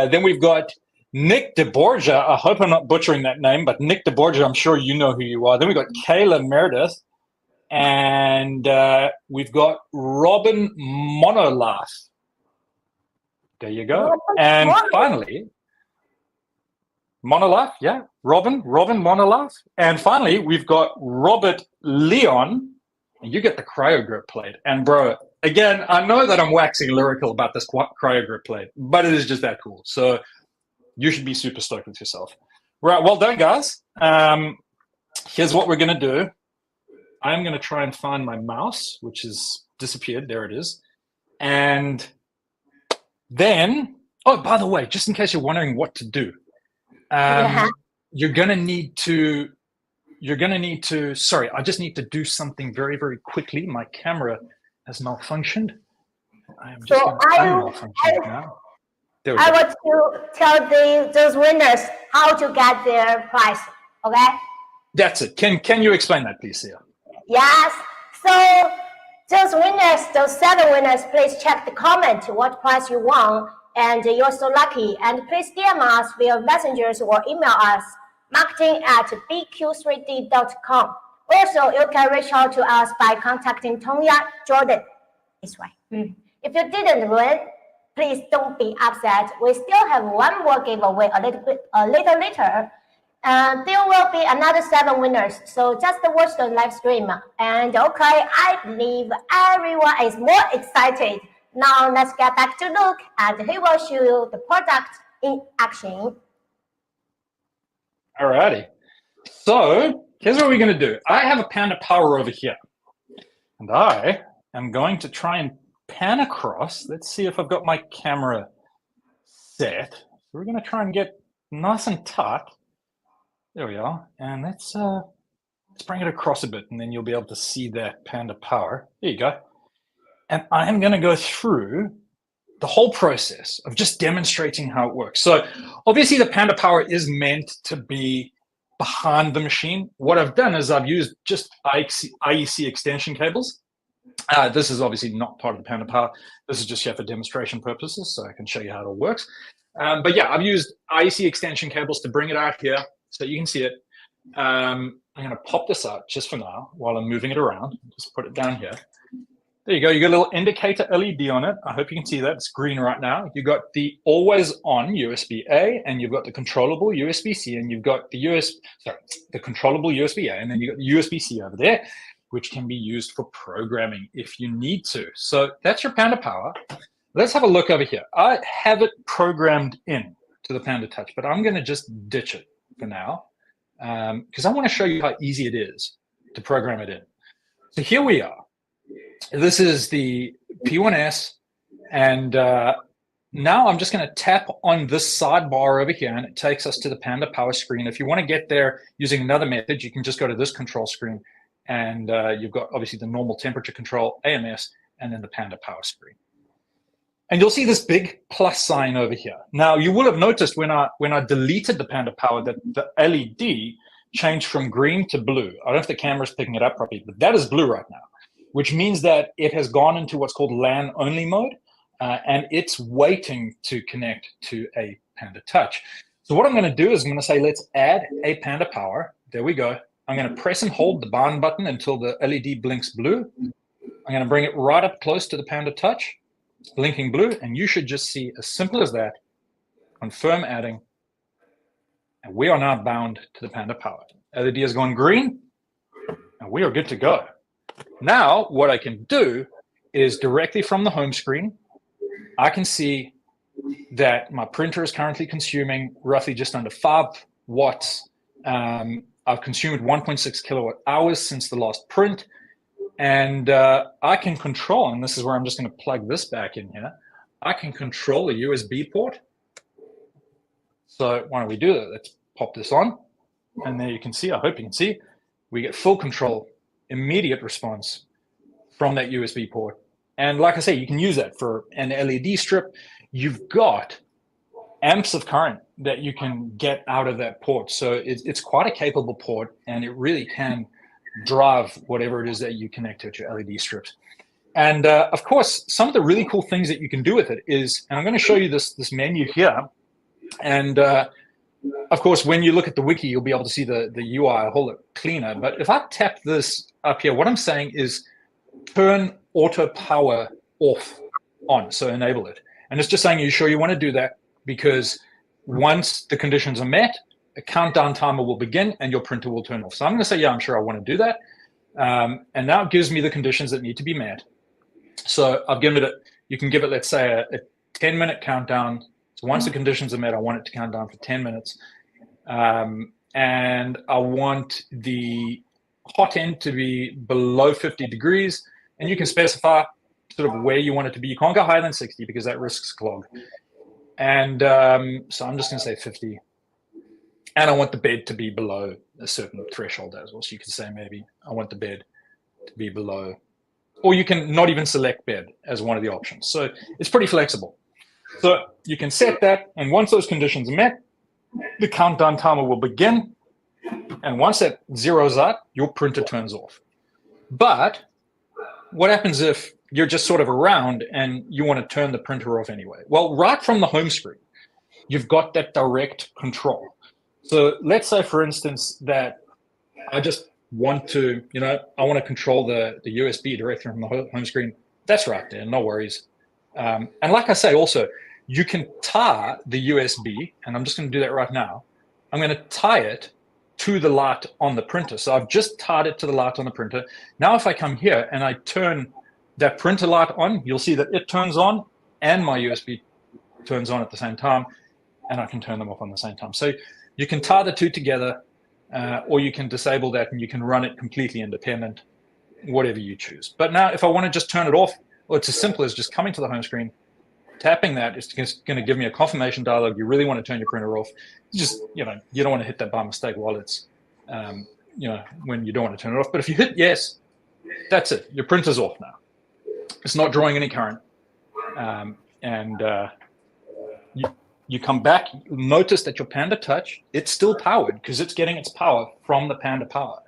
Then we've got Nick DeBorgia. I hope I'm not butchering that name, but Nick DeBorgia, I'm sure you know who you are. Then we've got Kayla Meredith. And we've got Robin Monolaugh. There you go. And finally, Monolaugh, yeah, Robin Monolaugh. And finally, we've got Robert Leon. And you get the CryoGrip plate. And bro, again, I know that I'm waxing lyrical about this CryoGrip plate, but it is just that cool. So you should be super stoked with yourself. Right, well done, guys. Here's what we're going to do. I'm going to try and find my mouse, which has disappeared. There it is. And then, oh, by the way, just in case you're wondering what to do, you're going to need to, sorry, I just need to do something very, very quickly. My camera has malfunctioned. I am just going to unmalfunction it now. I want to tell those winners how to get their prize, okay? That's it. Can you explain that, please, Sia? Yes. So those winners, those 7 winners, please check the comment what prize you won, and you're so lucky. And please DM us via messengers or email us, marketing@bq3d.com. Also, you can reach out to us by contacting Tonya Jordan. This way. If you didn't win, please don't be upset. We still have one more giveaway a little later. There will be another 7 winners, so just watch the live stream. And okay, I believe everyone is more excited. Now let's get back to Luke, and he will show you the product in action. Alrighty. So here's what we're going to do. I have a Panda Power over here, and I am going to try and pan across. Let's see if I've got my camera set. So we're going to try and get nice and tight. There we are. And let's bring it across a bit, and then you'll be able to see that Panda Power. There you go. And I am going to go through the whole process of just demonstrating how it works. So obviously the Panda Power is meant to be behind the machine. What I've done is I've used just IEC extension cables. This is obviously not part of the Panda Power. This is just here for demonstration purposes, so I can show you how it all works. But yeah, I've used IEC extension cables to bring it out here so you can see it. I'm going to pop this out just for now while I'm moving it around. Just put it down here. There you go. You got a little indicator LED on it. I hope you can see that. It's green right now. You've got the always on USB-A, and you've got the controllable USB-C, and you've got the controllable USB-A, and then you've got the USB-C over there, which can be used for programming if you need to. So that's your Panda Power. Let's have a look over here. I have it programmed in to the Panda Touch, but I'm going to just ditch it for now because I want to show you how easy it is to program it in. So here we are. This is the P1S, and now I'm just going to tap on this sidebar over here, and it takes us to the Panda Power screen. If you want to get there using another method, you can just go to this control screen, and you've got obviously the normal temperature control, AMS, and then the Panda Power screen. And you'll see this big plus sign over here. Now, you will have noticed when I deleted the Panda Power that the LED changed from green to blue. I don't know if the camera's picking it up properly, but that is blue right now, which means that it has gone into what's called LAN only mode, and it's waiting to connect to a Panda Touch. So what I'm going to do is I'm going to say, let's add a Panda Power. There we go. I'm going to press and hold the bound button until the LED blinks blue. I'm going to bring it right up close to the Panda Touch. It's blinking blue, and you should just see as simple as that. Confirm adding, and we are now bound to the Panda Power. LED has gone green, and we are good to go. Now, what I can do is directly from the home screen, I can see that my printer is currently consuming roughly just under 5 watts. I've consumed 1.6 kilowatt hours since the last print. And I can control, and this is where I'm just going to plug this back in here. I can control a USB port. So why don't we do that? Let's pop this on. And there you can see, I hope you can see, we get full control, immediate response from that USB port. And like I say, you can use that for an LED strip. You've got amps of current that you can get out of that port. So it's quite a capable port, and it really can drive whatever it is that you connect to your LED strips. And of course, some of the really cool things that you can do with it is, and I'm going to show you this menu here. And of course, when you look at the wiki, you'll be able to see the UI a whole lot cleaner. But if I tap this up here, what I'm saying is turn auto power off on, so enable it. And it's just saying, you sure you want to do that? Because once the conditions are met, a countdown timer will begin and your printer will turn off. So I'm going to say, yeah, I'm sure I want to do that. And now it gives me the conditions that need to be met. So I've given it, you can give it, let's say, a 10-minute countdown. So once the conditions are met, I want it to count down for 10 minutes. And I want the hot end to be below 50 degrees. And you can specify sort of where you want it to be. You can't go higher than 60 because that risks clog. And so I'm just going to say 50. And I want the bed to be below a certain threshold as well. So you can say maybe I want the bed to be below, or you can not even select bed as one of the options. So it's pretty flexible. So you can set that, and once those conditions are met, the countdown timer will begin. And once that zeroes out, your printer turns off. But what happens if you're just sort of around and you want to turn the printer off anyway? Well, right from the home screen, you've got that direct control. So let's say, for instance, that I just want to, I want to control the USB directly from the home screen. That's right there, no worries. And like I say, also, you can tie the USB, and I'm just going to do that right now. I'm going to tie it to the light on the printer. So I've just tied it to the light on the printer. Now, if I come here and I turn that printer light on, you'll see that it turns on and my USB turns on at the same time, and I can turn them off on the same time. So you can tie the two together or you can disable that and you can run it completely independent, whatever you choose. But now if I want to just turn it off, well, it's as simple as just coming to the home screen, tapping that. It's going to give me a confirmation dialog. You really want to turn your printer off. Just, you know, you don't want to hit that by mistake while it's, you know, when you don't want to turn it off. But if you hit yes, that's it. Your printer's off now. It's not drawing any current. You come back, notice that your Panda Touch, it's still powered because it's getting its power from the Panda Power.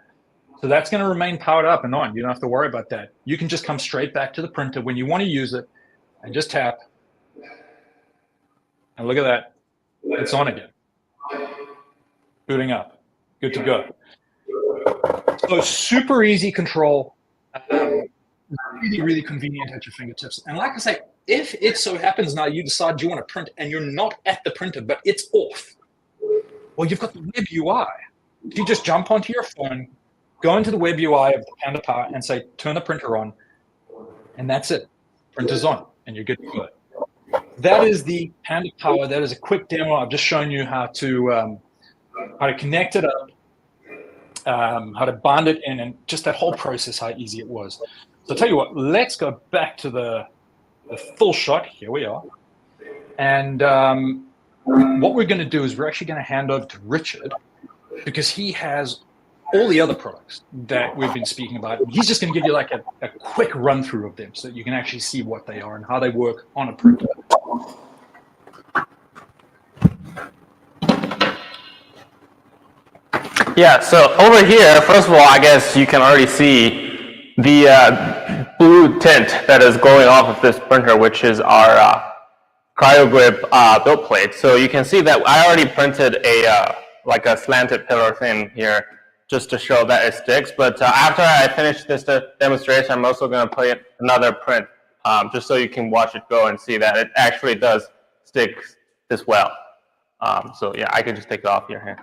So that's going to remain powered up and on. You don't have to worry about that. You can just come straight back to the printer when you want to use it and just tap. And look at that. It's on again. Booting up. Good to go. So super easy control. Really, really convenient at your fingertips. And like I say, if it so happens now you decide you want to print and you're not at the printer, but it's off, well, you've got the web UI. You just jump onto your phone, go into the web UI of the Panda Power and say, turn the printer on, and that's it. Printer's on, and you're good to go. That is the Panda Power. That is a quick demo. I've just shown you how to connect it up, how to bind it in, and just that whole process, how easy it was. So I'll tell you what, let's go back to the full shot. Here we are. And what we're going to do is we're actually going to hand over to Richard because he has all the other products that we've been speaking about. He's just going to give you like a quick run through of them so that you can actually see what they are and how they work on a printer. Yeah, so over here, first of all, I guess you can already see the blue tint that is going off of this printer, which is our CryoGrip build plate. So you can see that I already printed like a slanted pillar thing here just to show that it sticks. But after I finish this demonstration, I'm also going to put another print just so you can watch it go and see that it actually does stick this well. So yeah, I can just take it off here.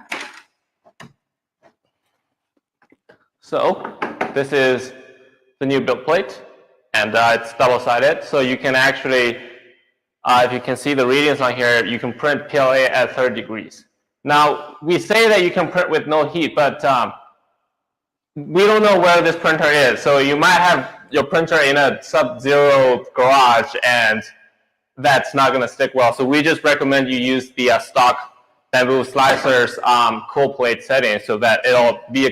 So this is the new build plate, and it's double-sided. So you can actually, if you can see the readings on here, you can print PLA at 30 degrees. Now, we say that you can print with no heat, but we don't know where this printer is. So you might have your printer in a sub-zero garage, and that's not going to stick well. So we just recommend you use the stock Bamboo Slicers cool plate setting so that it'll be a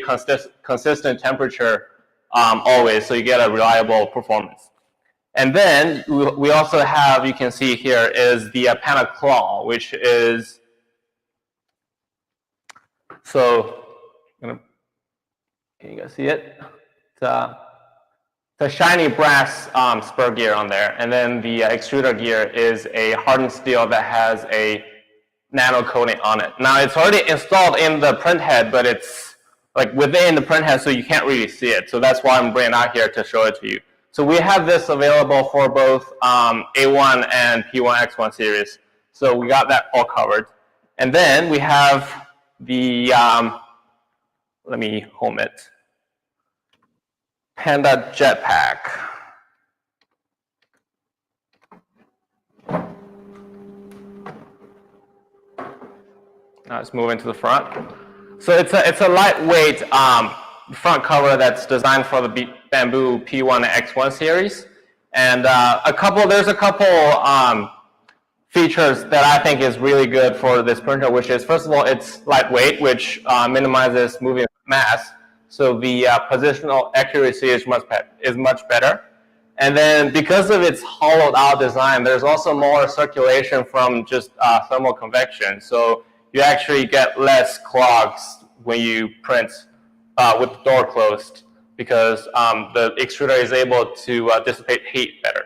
consistent temperature always, so you get a reliable performance. And then we also have, you can see here, is the Panda Claw, which is, so, can you guys see it? It's a shiny brass spur gear on there. And then the extruder gear is a hardened steel that has a nano coating on it. Now it's already installed in the print head, but it's like within the print head, so you can't really see it. So that's why I'm bringing it out here to show it to you. So we have this available for both A1 and P1X1 series. So we got that all covered. And then we have the, let me home it, Panda Jetpack. Now let's move into the front. So it's a lightweight front cover that's designed for the Bamboo P1 and X1 series, and there's a couple features that I think is really good for this printer, which is, first of all, it's lightweight, which minimizes moving mass, so the positional accuracy is much better. And then because of its hollowed out design, there's also more circulation from just thermal convection. So you actually get less clogs when you print with the door closed, because the extruder is able to dissipate heat better.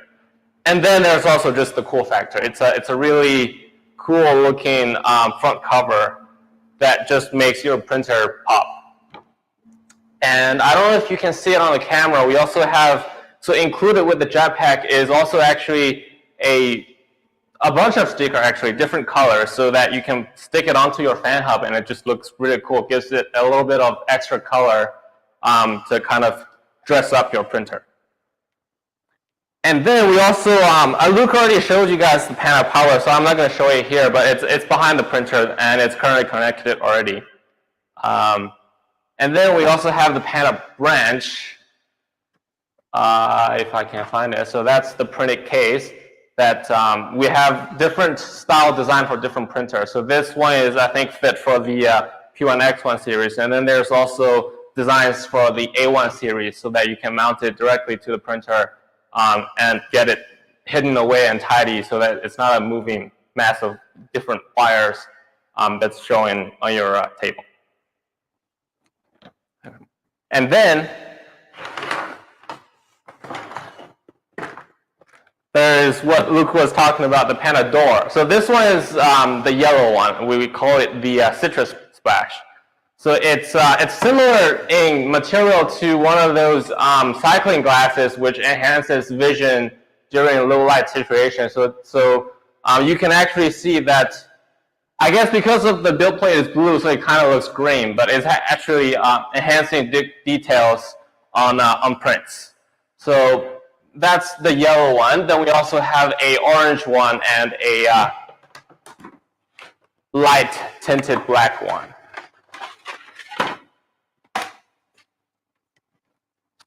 And then there's also just the cool factor. It's a really cool looking front cover that just makes your printer pop. And I don't know if you can see it on the camera. We also have, so included with the Jetpack is also actually a bunch of stickers, actually, different colors, so that you can stick it onto your fan hub and it just looks really cool. It gives it a little bit of extra color to kind of dress up your printer. And then we also, Luke already showed you guys the Panda Power, so I'm not going to show it here, but it's behind the printer and it's currently connected already. And then we also have the Panda Branch, if I can find it. So that's the printed case that we have different style design for different printers. So this one is, I think, fit for the P1 X1 series. And then there's also designs for the A1 series so that you can mount it directly to the printer and get it hidden away and tidy so that it's not a moving mass of different wires that's showing on your table. And then there's what Luke was talking about, the Panda Door. So this one is the yellow one. We call it the citrus splash. So it's similar in material to one of those cycling glasses, which enhances vision during low light situations. So you can actually see that, I guess because of the build plate is blue, so it kind of looks green, but it's actually enhancing details on prints. So that's the yellow one. Then we also have a orange one and a light tinted black one.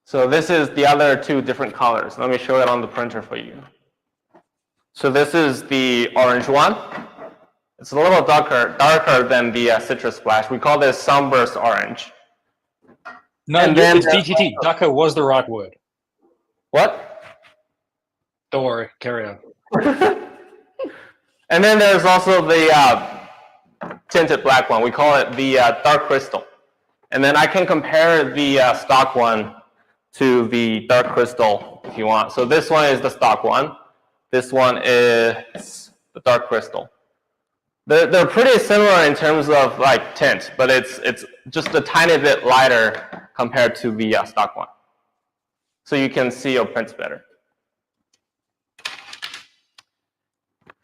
So this is the other two different colors. Let me show it on the printer for you. So this is the orange one. It's a little darker than the citrus splash. We call this sunburst orange. No, it's DTT. Darker was the right word. What? Don't worry, carry on. And then there's also the tinted black one. We call it the dark crystal. And then I can compare the stock one to the dark crystal if you want. So this one is the stock one. This one is the dark crystal. They're pretty similar in terms of like tint, but it's just a tiny bit lighter compared to the stock one. So you can see your prints better.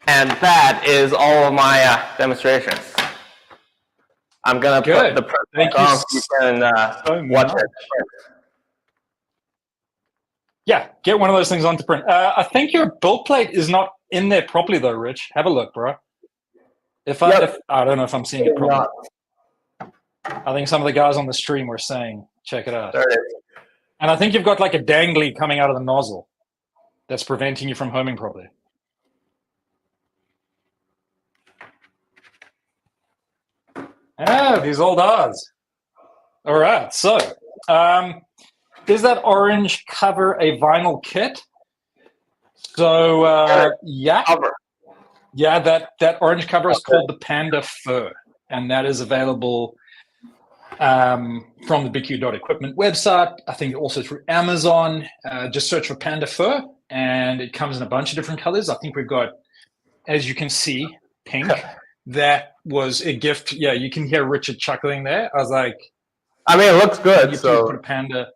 And that is all of my demonstrations. I'm gonna put the print on so you can watch it. Yeah, get one of those things onto print. I think your build plate is not in there properly though, Rich. Have a look, bro. I don't know if I'm seeing it properly. I think some of the guys on the stream were saying, check it out. There it is. And I think you've got like a dangly coming out of the nozzle that's preventing you from homing properly. Ah, these old R's. All right, so does that orange cover a vinyl kit? So yeah. Yeah, that orange cover is called the Panda Fur, and that is available from the BQ.equipment website. I think also through Amazon. Just search for Panda Fur, and it comes in a bunch of different colors. I think we've got, as you can see, pink. That was a gift. Yeah, you can hear Richard chuckling there. I was like, I mean, it looks good. So put a panda.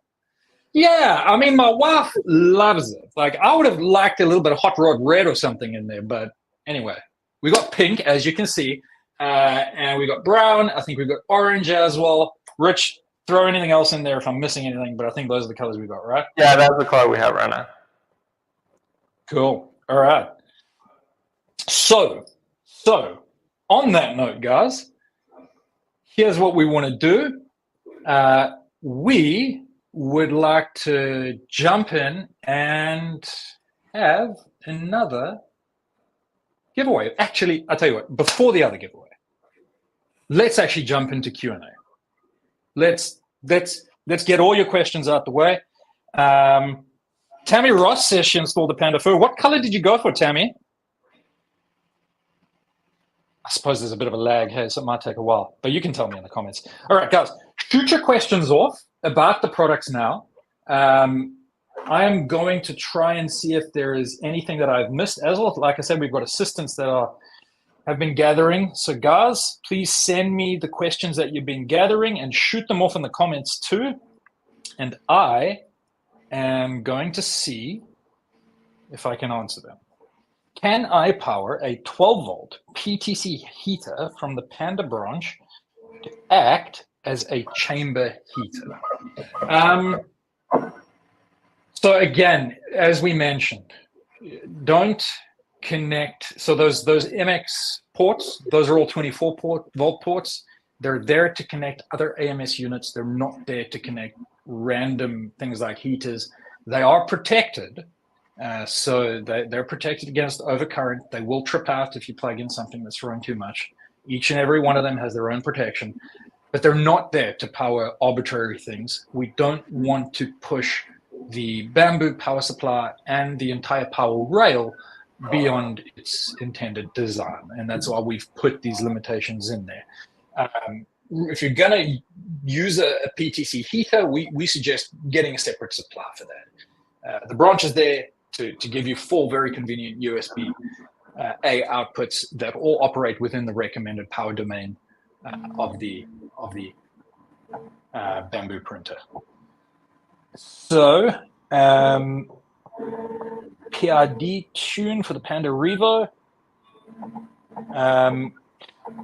Yeah, I mean, my wife loves it. Like, I would have liked a little bit of hot rod red or something in there, but anyway, we got pink, as you can see, and we got brown. I think we've got orange as well. Rich, throw anything else in there if I'm missing anything, but I think those are the colors we got, right? Yeah, that's the color we have right now. Cool. All right. So on that note, guys, here's what we want to do. We would like to jump in and have another giveaway. Actually, I'll tell you what, before the other giveaway, let's actually jump into Q&A. Let's get all your questions out the way. Tammy Ross says she installed the Panda Fur. What color did you go for, Tammy? I suppose there's a bit of a lag here, so it might take a while, but you can tell me in the comments. All right, guys, shoot your questions off about the products now. I am going to try and see if there is anything that I've missed as well. Like I said, we've got assistants that have been gathering. So guys, please send me the questions that you've been gathering and shoot them off in the comments too. And I am going to see if I can answer them. Can I power a 12-volt PTC heater from the Panda Branch to act as a chamber heater? So again, as we mentioned, don't connect. So those MX ports, those are all 24-volt ports. They're there to connect other AMS units. They're not there to connect random things like heaters. They are protected. So they're protected against overcurrent. They will trip out if you plug in something that's throwing too much. Each and every one of them has their own protection, but they're not there to power arbitrary things. We don't want to push the bamboo power supply and the entire power rail beyond its intended design. And that's why we've put these limitations in there. If you're going to use a PTC heater, we suggest getting a separate supply for that. The branch is there to give you 4 very convenient USB A outputs that all operate within the recommended power domain of the bamboo printer. So PID tune for the Panda Revo.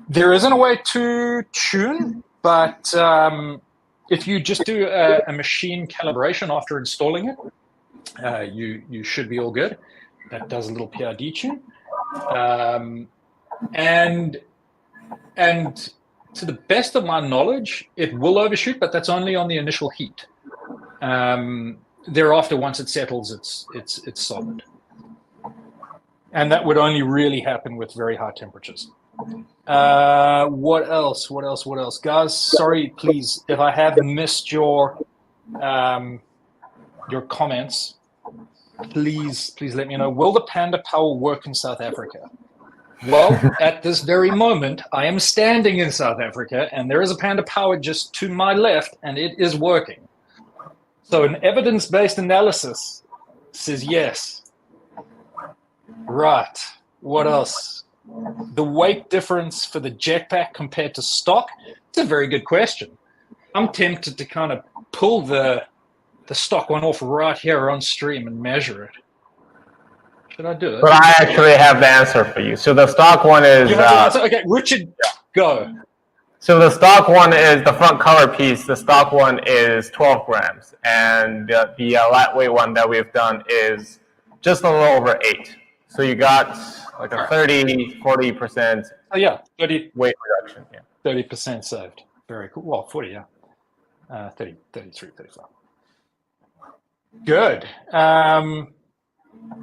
There isn't a way to tune, but if you just do a machine calibration after installing it, you should be all good. That does a little PID tune. And to the best of my knowledge, it will overshoot, but that's only on the initial heat. Thereafter, once it settles, it's solid. And that would only really happen with very high temperatures. What else? Guys, sorry, please, if I have missed your comments, please let me know. Will the Panda Power work in South Africa? Well, at this very moment, I am standing in South Africa, and there is a Panda Power just to my left, and it is working. So an evidence-based analysis says yes. Right. What else? The weight difference for the Jetpack compared to stock? It's a very good question. I'm tempted to kind of pull the stock one off right here on stream and measure it. Should I do it? But I actually have the answer for you. So the stock one is... okay, Richard, go. So the stock one is the front cover piece. The stock one is 12 grams. And the lightweight one that we've done is just a little over 8. So you got like a 30, 40%. Oh, yeah, 30 weight reduction. Yeah. 30% saved. Very cool. Well, 40, yeah. 30, 33, 35. Good.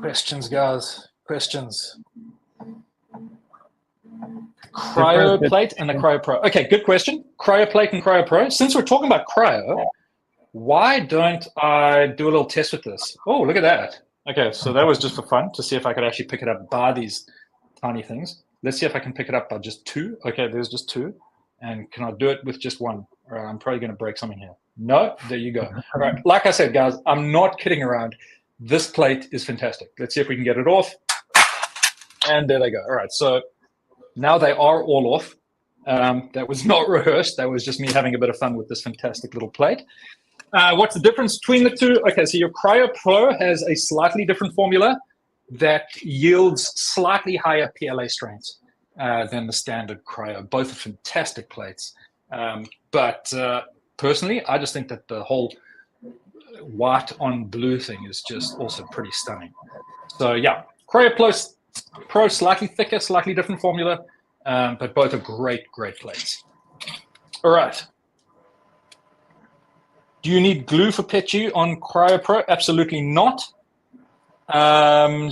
Questions, guys? Questions? CryoPlate and the CryoPro. Okay, good question. CryoPlate and CryoPro. Since we're talking about cryo, why don't I do a little test with this? Oh, look at that. Okay, so that was just for fun to see if I could actually pick it up by these tiny things. Let's see if I can pick it up by just 2. Okay, there's just 2. And can I do it with just 1? All right, I'm probably going to break something here. No, there you go. All right, like I said, guys, I'm not kidding around. This plate is fantastic. Let's see if we can get it off. And there they go. All right, so now they are all off. That was not rehearsed. That was just me having a bit of fun with this fantastic little plate. What's the difference between the two? Okay, so your Cryo Pro has a slightly different formula that yields slightly higher PLA strengths than the standard Cryo. Both are fantastic plates. But personally, I just think that the whole white on blue thing is just also pretty stunning. So yeah, Cryo Pro slightly thicker, slightly different formula, but both are great plates. All right. Do you need glue for PETU on Cryo Pro? Absolutely not. Panda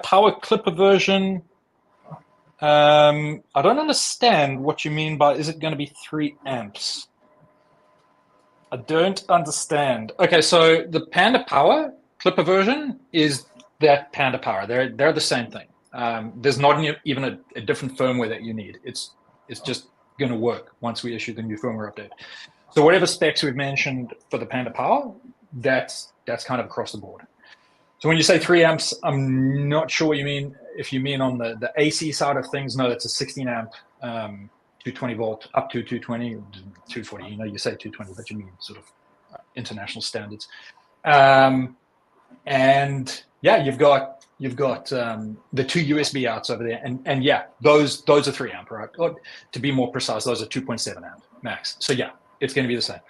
Power Clipper version. I don't understand what you mean by, is it going to be 3 amps? I don't understand. Okay, so the Panda Power Clipper version is that Panda Power. They're the same thing. There's not even a different firmware that you need. It's just going to work once we issue the new firmware update. So whatever specs we've mentioned for the Panda Power, that's kind of across the board. So when you say 3 amps, I'm not sure what you mean. If you mean on the AC side of things, no, that's a 16 amp, 220 volt, up to 220, 240. You know, you say 220, but you mean sort of international standards. And yeah, you've got the 2 USB outs over there, and yeah, those are 3 amp, right? Or, to be more precise, those are 2.7 amp max. So yeah, it's going to be the same.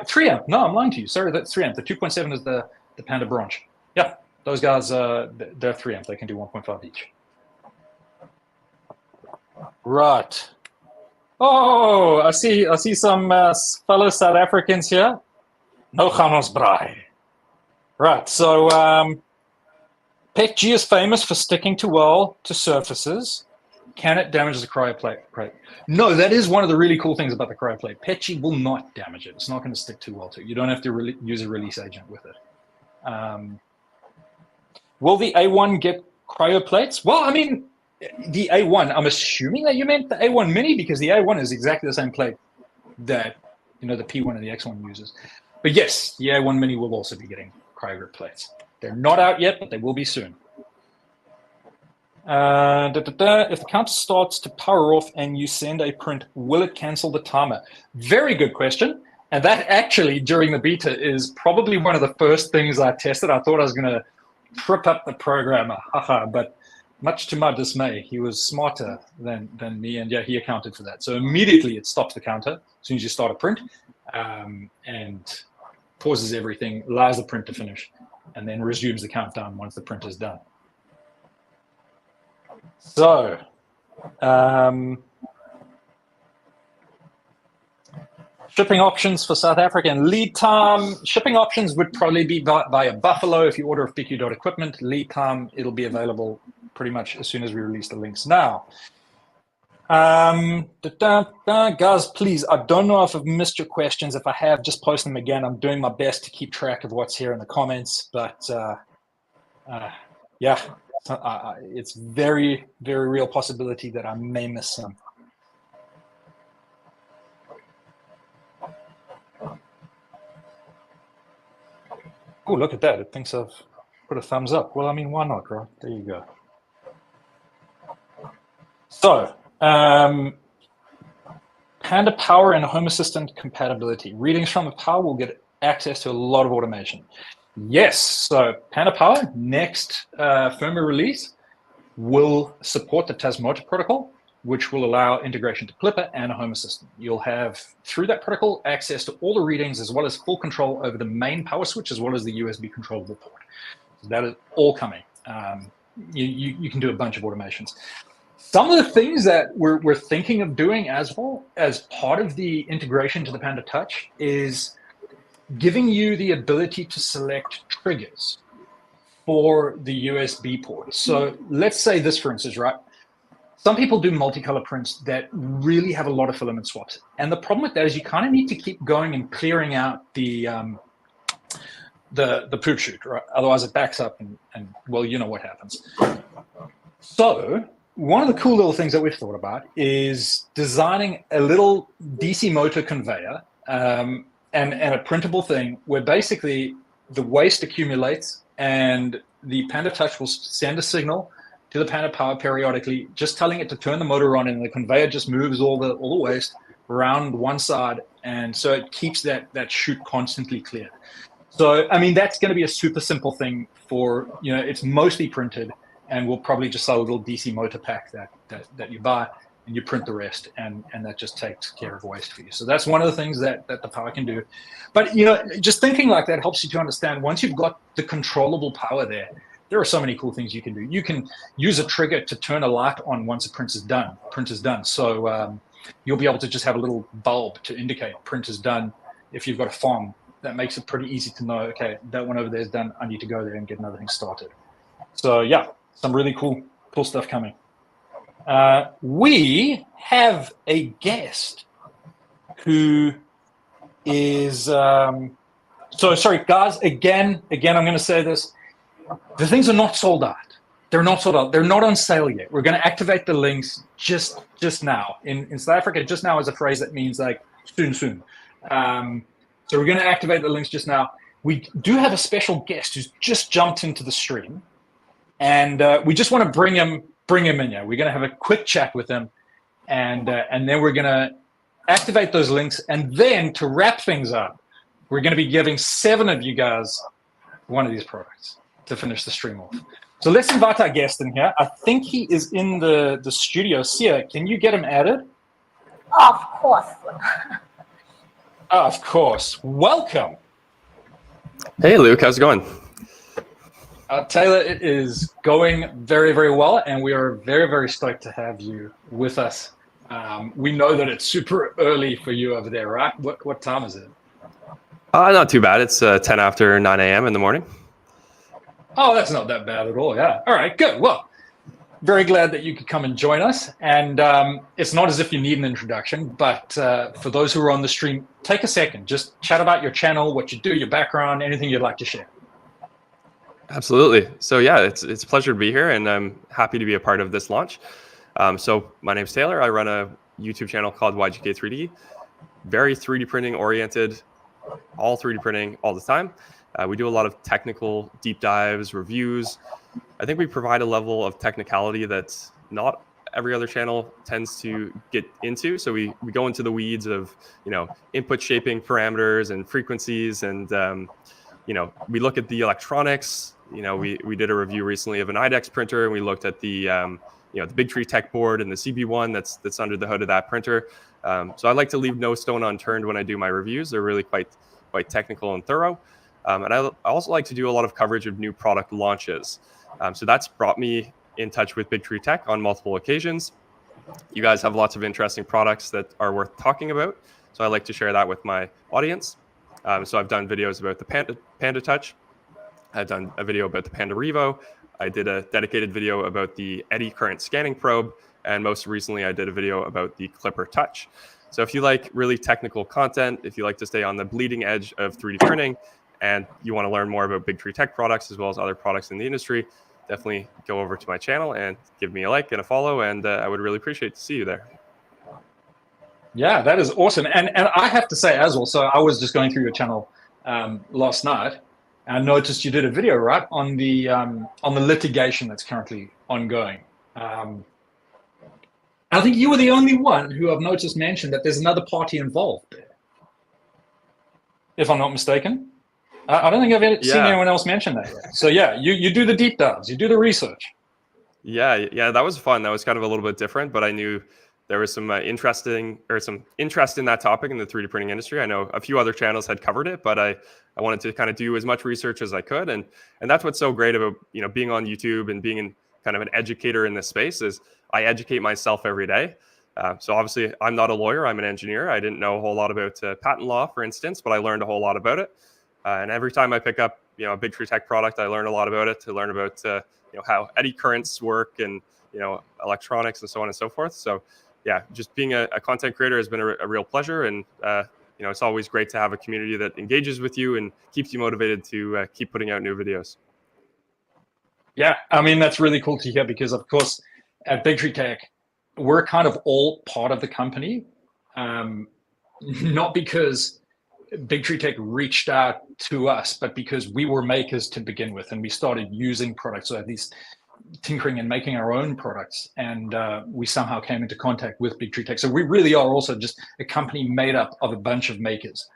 3 amp? No, I'm lying to you. Sorry, that's 3 amp. The 2.7 is the Panda Branch. Yeah, those guys, they're 3 amp. They can do 1.5 each. Right. Oh, I see some fellow South Africans here. No gaan ons braai. Right, so PETG is famous for sticking too well to surfaces. Can it damage the cryoplate? No, that is one of the really cool things about the cryoplate. PETG will not damage it. It's not going to stick too well to it. You don't have to use a release agent with it. Will the A1 get cryoplates? Well, I mean, the A1, I'm assuming that you meant the A1 Mini, because the A1 is exactly the same plate that, you know, the P1 and the X1 uses. But yes, the A1 Mini will also be getting CryoGrip plates. They're not out yet, but they will be soon. If the counter starts to power off and you send a print, will it cancel the timer? Very good question. And that actually, during the beta, is probably one of the first things I tested. I thought I was going to trip up the programmer, but much to my dismay, he was smarter than me, and yeah, he accounted for that. So immediately it stops the counter as soon as you start a print, and pauses everything, allows the print to finish, and then resumes the countdown once the print is done. So, shipping options for South Africa and lead time. Shipping options would probably be via Buffalo. If you order PQ.equipment, lead time, it'll be available pretty much as soon as we release the links now. Guys, please, I don't know if I've missed your questions. If I have, just post them again. I'm doing my best to keep track of what's here in the comments, but yeah, it's very, very real possibility that I may miss some. Oh, look at that. It thinks I've put a thumbs up. Well, I mean, why not, right? There you go. So, Panda Power and Home Assistant compatibility. Readings from the Power will get access to a lot of automation. Yes, so Panda Power, next firmware release, will support the Tasmota protocol, which will allow integration to Clipper and a Home Assistant. You'll have, through that protocol, access to all the readings as well as full control over the main power switch as well as the USB controllable port. So that is all coming. You can do a bunch of automations. Some of the things that we're thinking of doing as well as part of the integration to the Panda Touch is giving you the ability to select triggers for the USB port. So let's say this, for instance, right? Some people do multicolor prints that really have a lot of filament swaps. And the problem with that is you kind of need to keep going and clearing out the poop chute, right? Otherwise it backs up and well, you know what happens. So one of the cool little things that we've thought about is designing a little DC motor conveyor and a printable thing where basically the waste accumulates and the Panda Touch will send a signal to the Panda Power periodically, just telling it to turn the motor on, and the conveyor just moves all the waste around one side, and so it keeps that chute constantly clear. So I mean, that's going to be a super simple thing for, you know, it's mostly printed, and we'll probably just sell a little DC motor pack that you buy and you print the rest, and that just takes care of waste for you. So that's one of the things that the Power can do. But you know, just thinking like that helps you to understand once you've got the controllable power there are so many cool things you can do. You can use a trigger to turn a light on once a print is done. So you'll be able to just have a little bulb to indicate print is done. If you've got a farm, that makes it pretty easy to know, okay, that one over there is done. I need to go there and get another thing started. So yeah, some really cool stuff coming. We have a guest who is, so sorry guys, again, I'm going to say this. The things are not sold out. They're not sold out. They're not on sale yet. We're going to activate the links just now. In South Africa, just now is a phrase that means like soon. So we're going to activate the links just now. We do have a special guest who's just jumped into the stream, and we just want to bring him in here. We're going to have a quick chat with him, and then we're going to activate those links, and then to wrap things up, we're going to be giving 7 of you guys one of these products to finish the stream off. So let's invite our guest in here. I think he is in the studio. Sia, can you get him added? Of course. Of course. Welcome. Hey, Luke. How's it going? Taylor, it is going very, very well, and we are very, very stoked to have you with us. We know that it's super early for you over there, right? What time is it? Not too bad. It's 10 after 9 a.m. in the morning. Oh, that's not that bad at all. Yeah. All right, good. Well, very glad that you could come and join us. And it's not as if you need an introduction, but for those who are on the stream, take a second, just chat about your channel, what you do, your background, anything you'd like to share. Absolutely. So yeah, it's a pleasure to be here, and I'm happy to be a part of this launch. So my name's Taylor. I run a YouTube channel called YGK3D. Very 3D printing oriented, all 3D printing all the time. We do a lot of technical deep dives, reviews. I think we provide a level of technicality that not every other channel tends to get into. So we go into the weeds of, input shaping parameters and frequencies, and we look at the electronics. We did a review recently of an IDEX printer, and we looked at the the Big Tree Tech board and the CB1 that's under the hood of that printer. So I like to leave no stone unturned when I do my reviews. They're really quite technical and thorough. And I also like to do a lot of coverage of new product launches. So that's brought me in touch with Big Tree Tech on multiple occasions. You guys have lots of interesting products that are worth talking about. So I like to share that with my audience. So I've done videos about the Panda Touch. I've done a video about the Panda Revo. I did a dedicated video about the eddy current scanning probe. And most recently, I did a video about the Clipper Touch. So if you like really technical content, if you like to stay on the bleeding edge of 3D printing, and you want to learn more about Big Tree Tech products as well as other products in the industry, definitely go over to my channel and give me a like and a follow, and I would really appreciate to see you there. Yeah, that is awesome. And I have to say as well, so I was just going through your channel last night, and I noticed you did a video, right, on the litigation that's currently ongoing. I think you were the only one who I've noticed mentioned that there's another party involved there, if I'm not mistaken. I don't think I've seen anyone else mention that yet. So yeah, you do the deep dives, you do the research. Yeah, that was fun. That was kind of a little bit different, but I knew there was some interest in that topic in the 3D printing industry. I know a few other channels had covered it, but I wanted to kind of do as much research as I could, and that's what's so great about being on YouTube and being kind of an educator in this space is I educate myself every day. So obviously, I'm not a lawyer. I'm an engineer. I didn't know a whole lot about patent law, for instance, but I learned a whole lot about it. And every time I pick up, a Big Tree Tech product, I learn a lot about it. To learn about, how eddy currents work and electronics and so on and so forth. So, yeah, just being a content creator has been a real pleasure, and it's always great to have a community that engages with you and keeps you motivated to keep putting out new videos. Yeah, I mean that's really cool to hear because, of course, at Big Tree Tech, we're kind of all part of the company, not because Big Tree Tech reached out to us, but because we were makers to begin with, and we started using products, so at least tinkering and making our own products, and we somehow came into contact with Big Tree Tech. So we really are also just a company made up of a bunch of makers,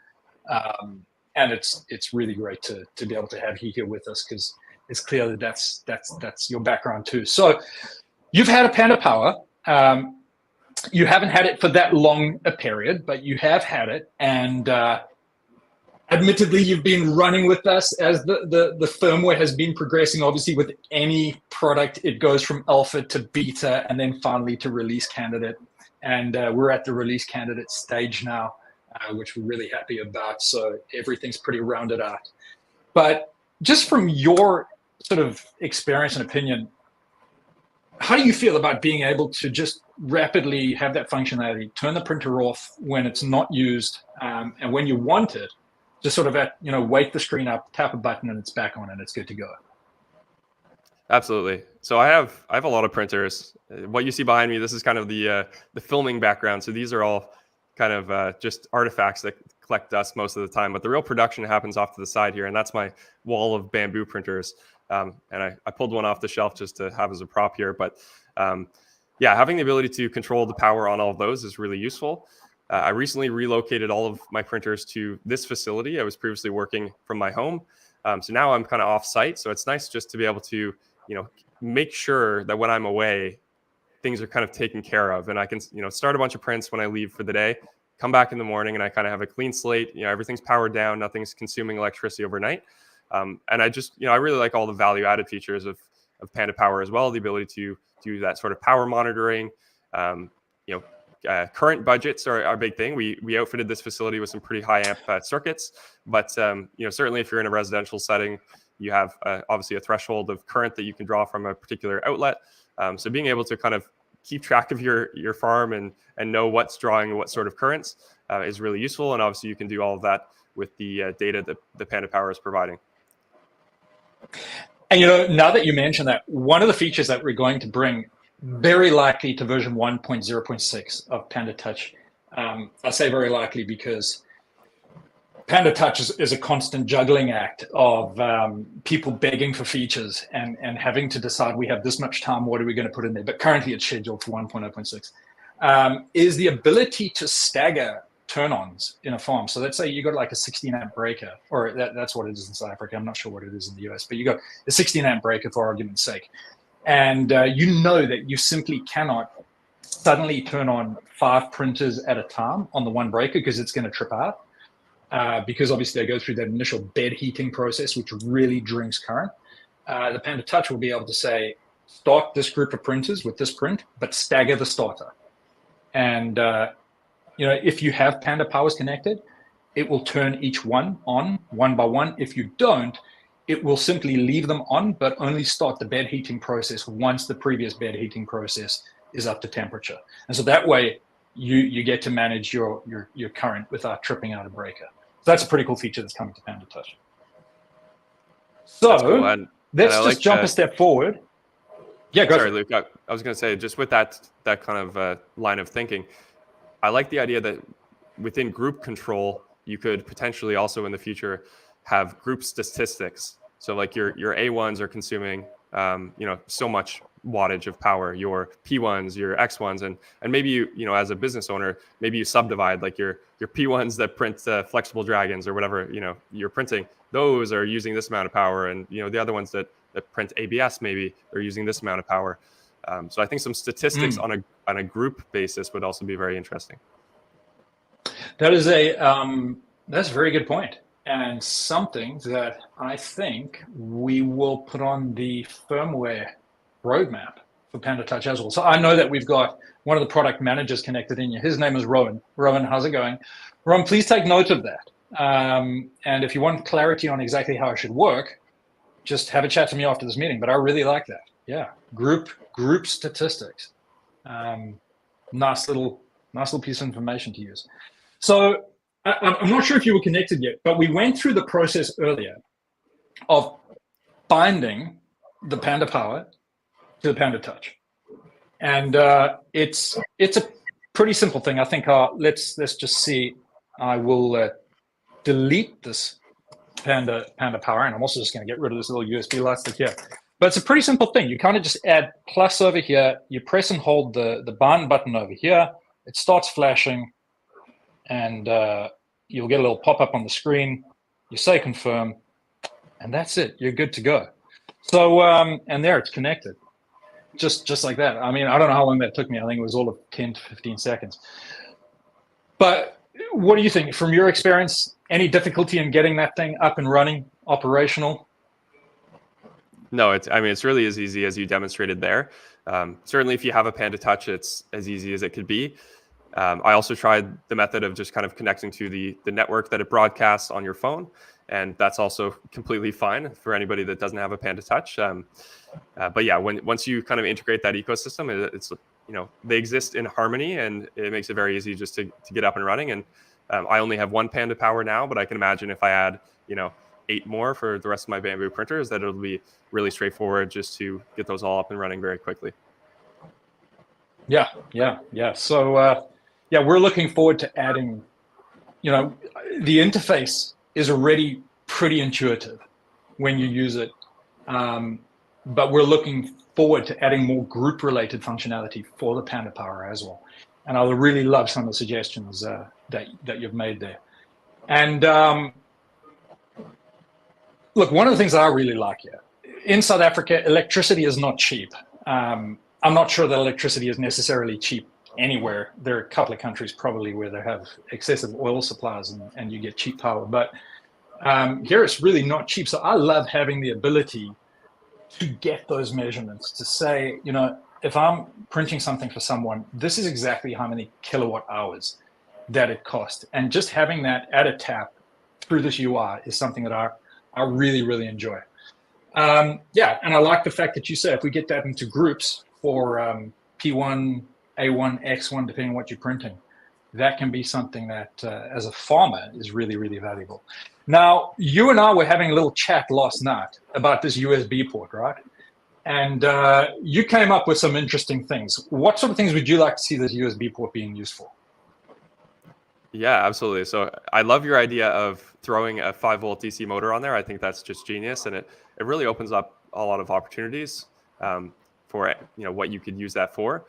and it's really great to be able to have you here with us because it's clear that that's your background too. So you've had a Panda Power. You haven't had it for that long a period, but you have had it, and admittedly, you've been running with us as the firmware has been progressing. Obviously, with any product, it goes from alpha to beta and then finally to release candidate. And we're at the release candidate stage now, which we're really happy about. So everything's pretty rounded out. But just from your sort of experience and opinion, how do you feel about being able to just rapidly have that functionality, turn the printer off when it's not used, and when you want it, just sort of wake the screen up, tap a button, and it's back on, and it's good to go? Absolutely. So I have a lot of printers. What you see behind me, this is kind of the filming background. So these are all kind of just artifacts that collect dust most of the time, but the real production happens off to the side here, and that's my wall of bamboo printers. And I pulled one off the shelf just to have as a prop here. But yeah, having the ability to control the power on all of those is really useful. I recently relocated all of my printers to this facility. I was previously working from my home. So now I'm kind of off site. So it's nice just to be able to, make sure that when I'm away, things are kind of taken care of. And I can, start a bunch of prints when I leave for the day, come back in the morning, and I kind of have a clean slate. Everything's powered down. Nothing's consuming electricity overnight. And I just, I really like all the value added features of Panda Power as well. The ability to do that sort of power monitoring. Current budgets are a big thing. We outfitted this facility with some pretty high amp circuits, but certainly if you're in a residential setting, you have obviously a threshold of current that you can draw from a particular outlet. So being able to kind of keep track of your farm and know what's drawing what sort of currents is really useful. And obviously you can do all of that with the data that the Panda Power is providing. And now that you mention that, one of the features that we're going to bring very likely to version 1.0.6 of Panda Touch. I say very likely because Panda Touch is a constant juggling act of people begging for features and having to decide, we have this much time, what are we going to put in there? But currently it's scheduled for 1.0.6. Is the ability to stagger turn-ons in a farm. So let's say you got like a 16 amp breaker, or that's what it is in South Africa. I'm not sure what it is in the US, but you got a 16 amp breaker for argument's sake. And you know that you simply cannot suddenly turn on 5 printers at a time on the one breaker because it's going to trip out. Because obviously they go through that initial bed heating process, which really drinks current. The Panda Touch will be able to say, start this group of printers with this print, but stagger the starter. And if you have Panda Powers connected, it will turn each one on one by one. If you don't, it will simply leave them on, but only start the bed heating process once the previous bed heating process is up to temperature. And so that way you get to manage your current without tripping out a breaker. So that's a pretty cool feature that's coming to Panda Touch. So cool. let's just jump a step forward. Yeah, go Sorry, Luke. I was going to say, just with that kind of line of thinking, I like the idea that within group control, you could potentially also in the future have group statistics. So like your A1s are consuming, so much wattage of power, your P1s, your X1s, and maybe you as a business owner, maybe you subdivide like your P1s that print flexible dragons or whatever, you're printing, those are using this amount of power. And, the other ones that print ABS, maybe they're using this amount of power. So I think some statistics on a group basis would also be very interesting. That is that's a very good point, and something that I think we will put on the firmware roadmap for Panda Touch as well. So I know that we've got one of the product managers connected in here. His name is Rowan. Rowan, how's it going? Rowan, please take note of that. And if you want clarity on exactly how it should work, just have a chat to me after this meeting. But I really like that. Yeah, group statistics. Nice little piece of information to use. So I'm not sure if you were connected yet, but we went through the process earlier of binding the Panda Power to the Panda Touch, and it's a pretty simple thing. I think let's just see. I will delete this Panda Power, and I'm also just going to get rid of this little USB light stick here. But it's a pretty simple thing. You kind of just add plus over here. You press and hold the bind button over here. It starts flashing, and you'll get a little pop-up on the screen. You say confirm, and that's it. You're good to go. So, and there it's connected. Just like that. I mean, I don't know how long that took me. I think it was all of 10 to 15 seconds. But what do you think? From your experience, any difficulty in getting that thing up and running, operational? No, it's really as easy as you demonstrated there. Certainly, if you have a Panda Touch, it's as easy as it could be. I also tried the method of just kind of connecting to the network that it broadcasts on your phone, and that's also completely fine for anybody that doesn't have a Panda Touch. But yeah, once you kind of integrate that ecosystem, it's they exist in harmony, and it makes it very easy just to get up and running. And I only have one Panda Power now, but I can imagine if I add 8 more for the rest of my Bamboo printers, that it'll be really straightforward just to get those all up and running very quickly. Yeah. So we're looking forward to adding, the interface is already pretty intuitive when you use it. But we're looking forward to adding more group related functionality for the Panda Power as well. And I really love some of the suggestions that you've made there. And look, one of the things that I really like here, in South Africa, electricity is not cheap. I'm not sure that electricity is necessarily cheap anywhere. There are a couple of countries probably where they have excessive oil supplies and you get cheap power. But Here it's really not cheap. So I love having the ability to get those measurements, to say, you know, if I'm printing something for someone, this is exactly how many kilowatt hours that it cost. And just having that at a tap through this UI is something that I really, really enjoy. Yeah, and I like the fact that you say if we get that into groups for P1, A1, X1, depending on what you're printing, that can be something that as a farmer is really, really valuable. Now, you and I were having a little chat last night about this USB port, right? And you came up with some interesting things. What sort of things would you like to see this USB port being used for? Yeah, absolutely. So I love your idea of throwing a 5-volt DC motor on there. I think that's just genius, and it really opens up a lot of opportunities for what you could use that for.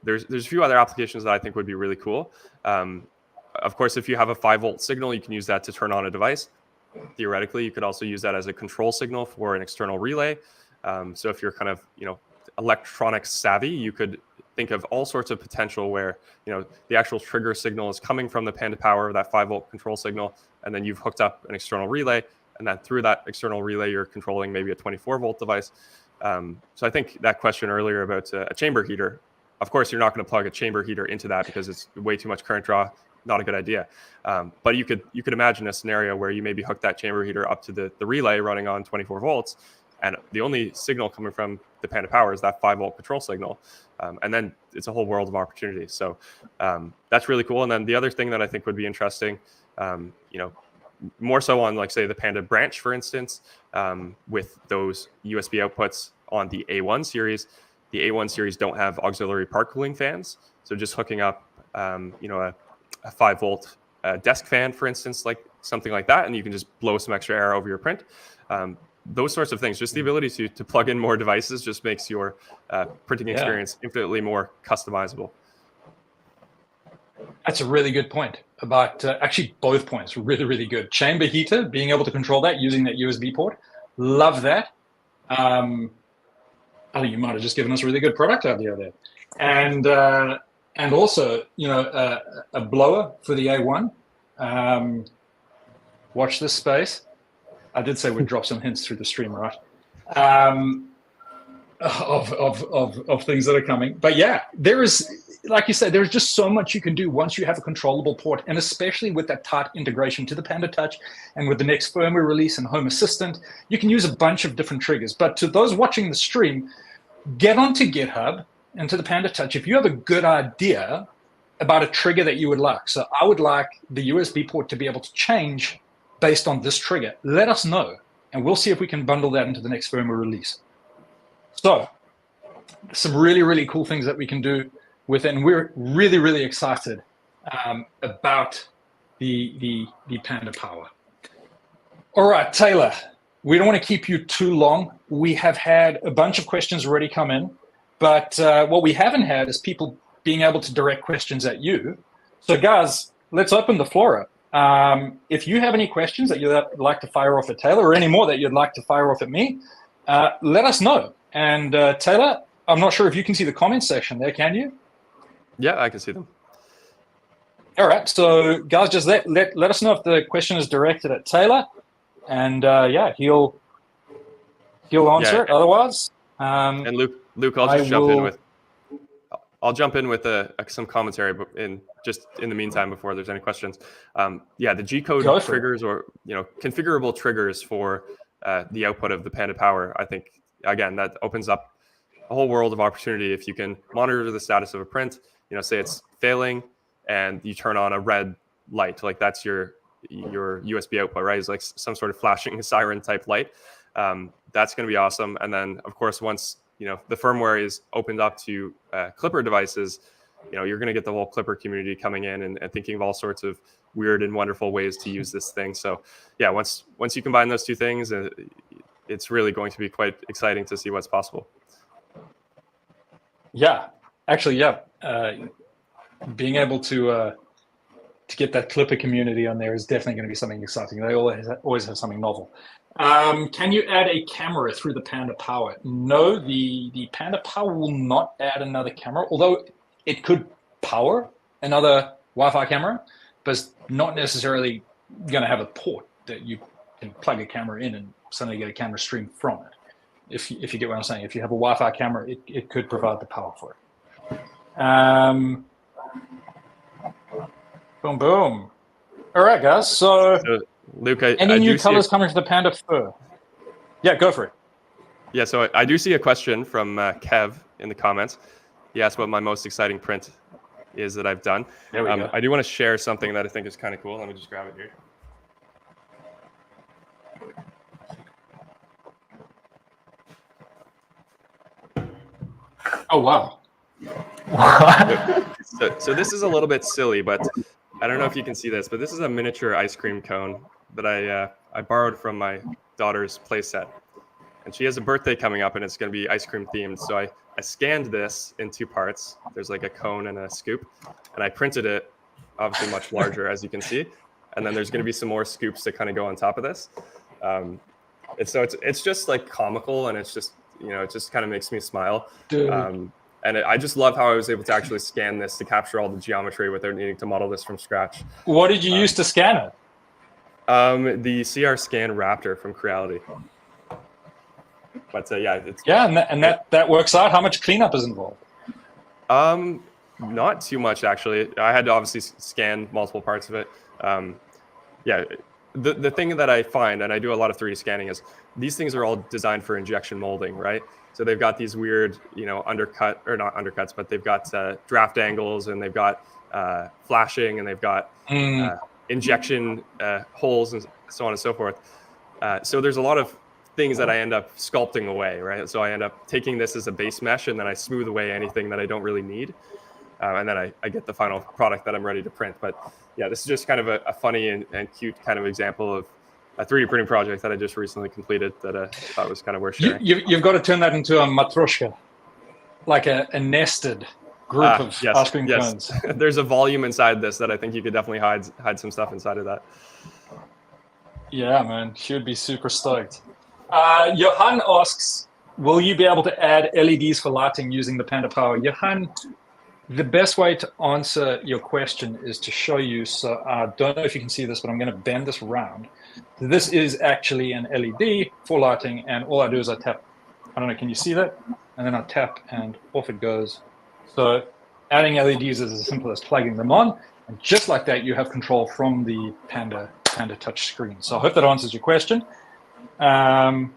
There's a few other applications that I think would be really cool. Of course, if you have a 5-volt signal, you can use that to turn on a device. Theoretically, you could also use that as a control signal for an external relay. So if you're kind of electronics savvy, you could think of all sorts of potential where the actual trigger signal is coming from the Panda Power, that 5-volt control signal, and then you've hooked up an external relay, and then through that external relay, you're controlling maybe a 24-volt device. So I think that question earlier about a chamber heater, of course, you're not going to plug a chamber heater into that because it's way too much current draw. Not a good idea. But you could imagine a scenario where you maybe hook that chamber heater up to the relay running on 24 volts, and the only signal coming from the Panda Power is that 5-volt control signal. And then it's a whole world of opportunity. So that's really cool. And then the other thing that I think would be interesting, more so on, like, say, the Panda Branch, for instance, with those USB outputs on the A1 series. The A1 series don't have auxiliary part cooling fans. So just hooking up, a 5-volt desk fan, for instance, like something like that, and you can just blow some extra air over your print. Those sorts of things, just the ability to plug in more devices just makes your printing experience infinitely more customizable. That's a really good point about actually both points. Really, really good. Chamber heater, being able to control that using that USB port. Love that. I think you might have just given us a really good product idea there. And also, a blower for the A1. Watch this space. I did say we'd drop some hints through the stream, right? Of things that are coming. But yeah, there is, like you said, there's just so much you can do once you have a controllable port, and especially with that tight integration to the Panda Touch and with the next firmware release and Home Assistant, you can use a bunch of different triggers. But to those watching the stream, get onto GitHub and to the Panda Touch if you have a good idea about a trigger that you would like. So I would like the USB port to be able to change based on this trigger. Let us know, and we'll see if we can bundle that into the next firmware release. So some really, really cool things that we can do with it, and we're really, really excited about the Panda Power. All right, Taylor, we don't want to keep you too long. We have had a bunch of questions already come in, but what we haven't had is people being able to direct questions at you. So guys, let's open the floor up. If you have any questions that you'd like to fire off at Taylor, or any more that you'd like to fire off at me, let us know. And Taylor, I'm not sure if you can see the comment section there, can you? Yeah, I can see them. All right, so guys, just let us know if the question is directed at Taylor, and yeah, he'll answer it. Otherwise, and Luke, I'll jump in with some commentary in the meantime before there's any questions. Yeah, the G-code triggers, or configurable triggers for the output of the Panda Power, I think, again, that opens up a whole world of opportunity. If you can monitor the status of a print, say it's failing and you turn on a red light, like that's your USB output, right? It's like some sort of flashing siren type light. That's going to be awesome. And then, of course, once the firmware is opened up to Clipper devices, you're going to get the whole Clipper community coming in and thinking of all sorts of weird and wonderful ways to use this thing. So yeah, once you combine those two things, it's really going to be quite exciting to see what's possible. Yeah, actually, yeah. Being able to get that Clipper community on there is definitely going to be something exciting. They always have something novel. Can you add a camera through the Panda Power? No, the Panda Power will not add another camera, although it could power another Wi-Fi camera, but it's not necessarily going to have a port that you can plug a camera in and suddenly get a camera stream from it. If you get what I'm saying, if you have a Wi-Fi camera, it could provide the power for it. Boom, boom. All right, guys. So Luke, any new colors coming for the Panda fur? Yeah, go for it. Yeah, so I do see a question from Kev in the comments. He asked what my most exciting print is that I've done. There we go. I do want to share something that I think is kind of cool. Let me just grab it here. Oh, wow. So this is a little bit silly, but I don't know if you can see this, but this is a miniature ice cream cone that I borrowed from my daughter's play set. And she has a birthday coming up, and it's going to be ice cream themed. So I scanned this in 2 parts. There's like a cone and a scoop. And I printed it, obviously much larger, as you can see. And then there's going to be some more scoops that kind of go on top of this. It's just like comical, and it's just, it just kind of makes me smile. I just love how I was able to actually scan this to capture all the geometry without needing to model this from scratch. What did you use to scan it? The CR Scan Raptor from Creality. But and that works out. How much cleanup is involved? Not too much, actually. I had to obviously scan multiple parts of it. The thing that I find, and I do a lot of 3D scanning, is these things are all designed for injection molding, right? So they've got these weird, undercut, or not undercuts, but they've got draft angles, and they've got flashing, and they've got injection holes, and so on and so forth. So there's a lot of things that I end up sculpting away, right? So I end up taking this as a base mesh, and then I smooth away anything that I don't really need. And then I get the final product that I'm ready to print. But yeah, this is just kind of a funny and cute kind of example of a 3D printing project that I just recently completed that I thought was kind of worth sharing. You've got to turn that into a matryoshka, like a nested group of ice cream cones. There's a volume inside this that I think you could definitely hide some stuff inside of that. Yeah, man, she would be super stoked. Johan asks, will you be able to add LEDs for lighting using the Panda Power? Johan, the best way to answer your question is to show you. So I don't know if you can see this, but I'm going to bend this around. This is actually an LED for lighting, and all I do is I tap. I don't know, can you see that? And then I tap, and off it goes. So adding LEDs is as simple as plugging them on, and just like that, you have control from the Panda touch screen. So I hope that answers your question. Can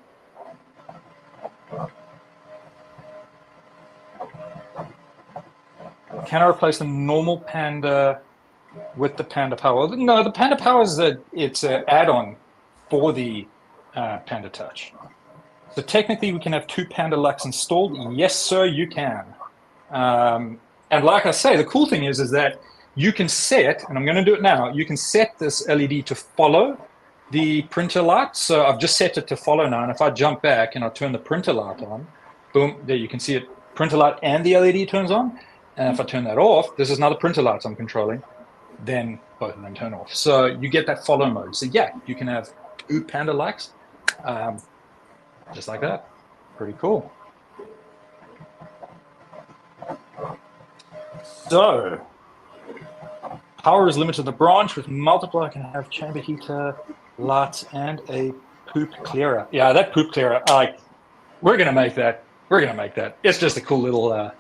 I replace the normal Panda with the Panda Power? No, the Panda Power is it's an add-on for the Panda Touch. So technically, we can have 2 Panda Lux installed. Yes, sir, you can. And like I say, the cool thing is that you can set, and I'm going to do it now. You can set this LED to follow the printer light. So I've just set it to follow now. And if I jump back and I turn the printer light on, boom, there you can see it. Printer light and the LED turns on. And if I turn that off, this is now the printer lights I'm controlling, then both of them turn off. So you get that follow mode. So yeah, you can have 2 Panda lights, just like that. Pretty cool. So power is limited to the branch. With multiply, I can have chamber heater, lights, and a poop clearer. Yeah, that poop clearer, we're going to make that. We're going to make that. It's just a cool little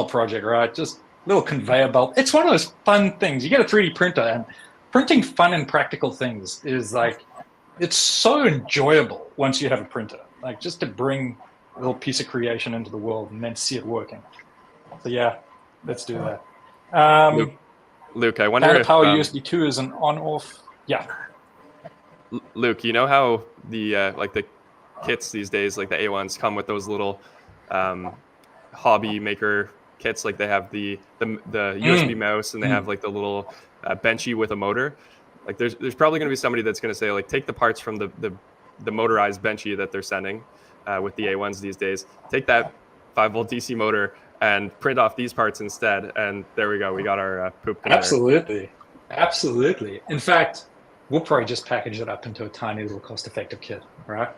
project, right? Just little conveyor belt. It's one of those fun things. You get a 3D printer, and printing fun and practical things is it's so enjoyable once you have a printer. Just to bring a little piece of creation into the world and then see it working. So yeah, let's do that. Luke, I wonder Panda if Power USB 2 is an on-off. Yeah. Luke, you know how the the kits these days, like the A1s, come with those little hobby maker kits? Like they have the USB mouse, and they have like the little benchy with a motor. Like there's probably going to be somebody that's going to say, take the parts from the motorized benchy that they're sending with the A1s these days, take that 5-volt DC motor and print off these parts instead, and there we go. We got our poop cleaner. Absolutely. In fact, we'll probably just package it up into a tiny little cost-effective kit, right?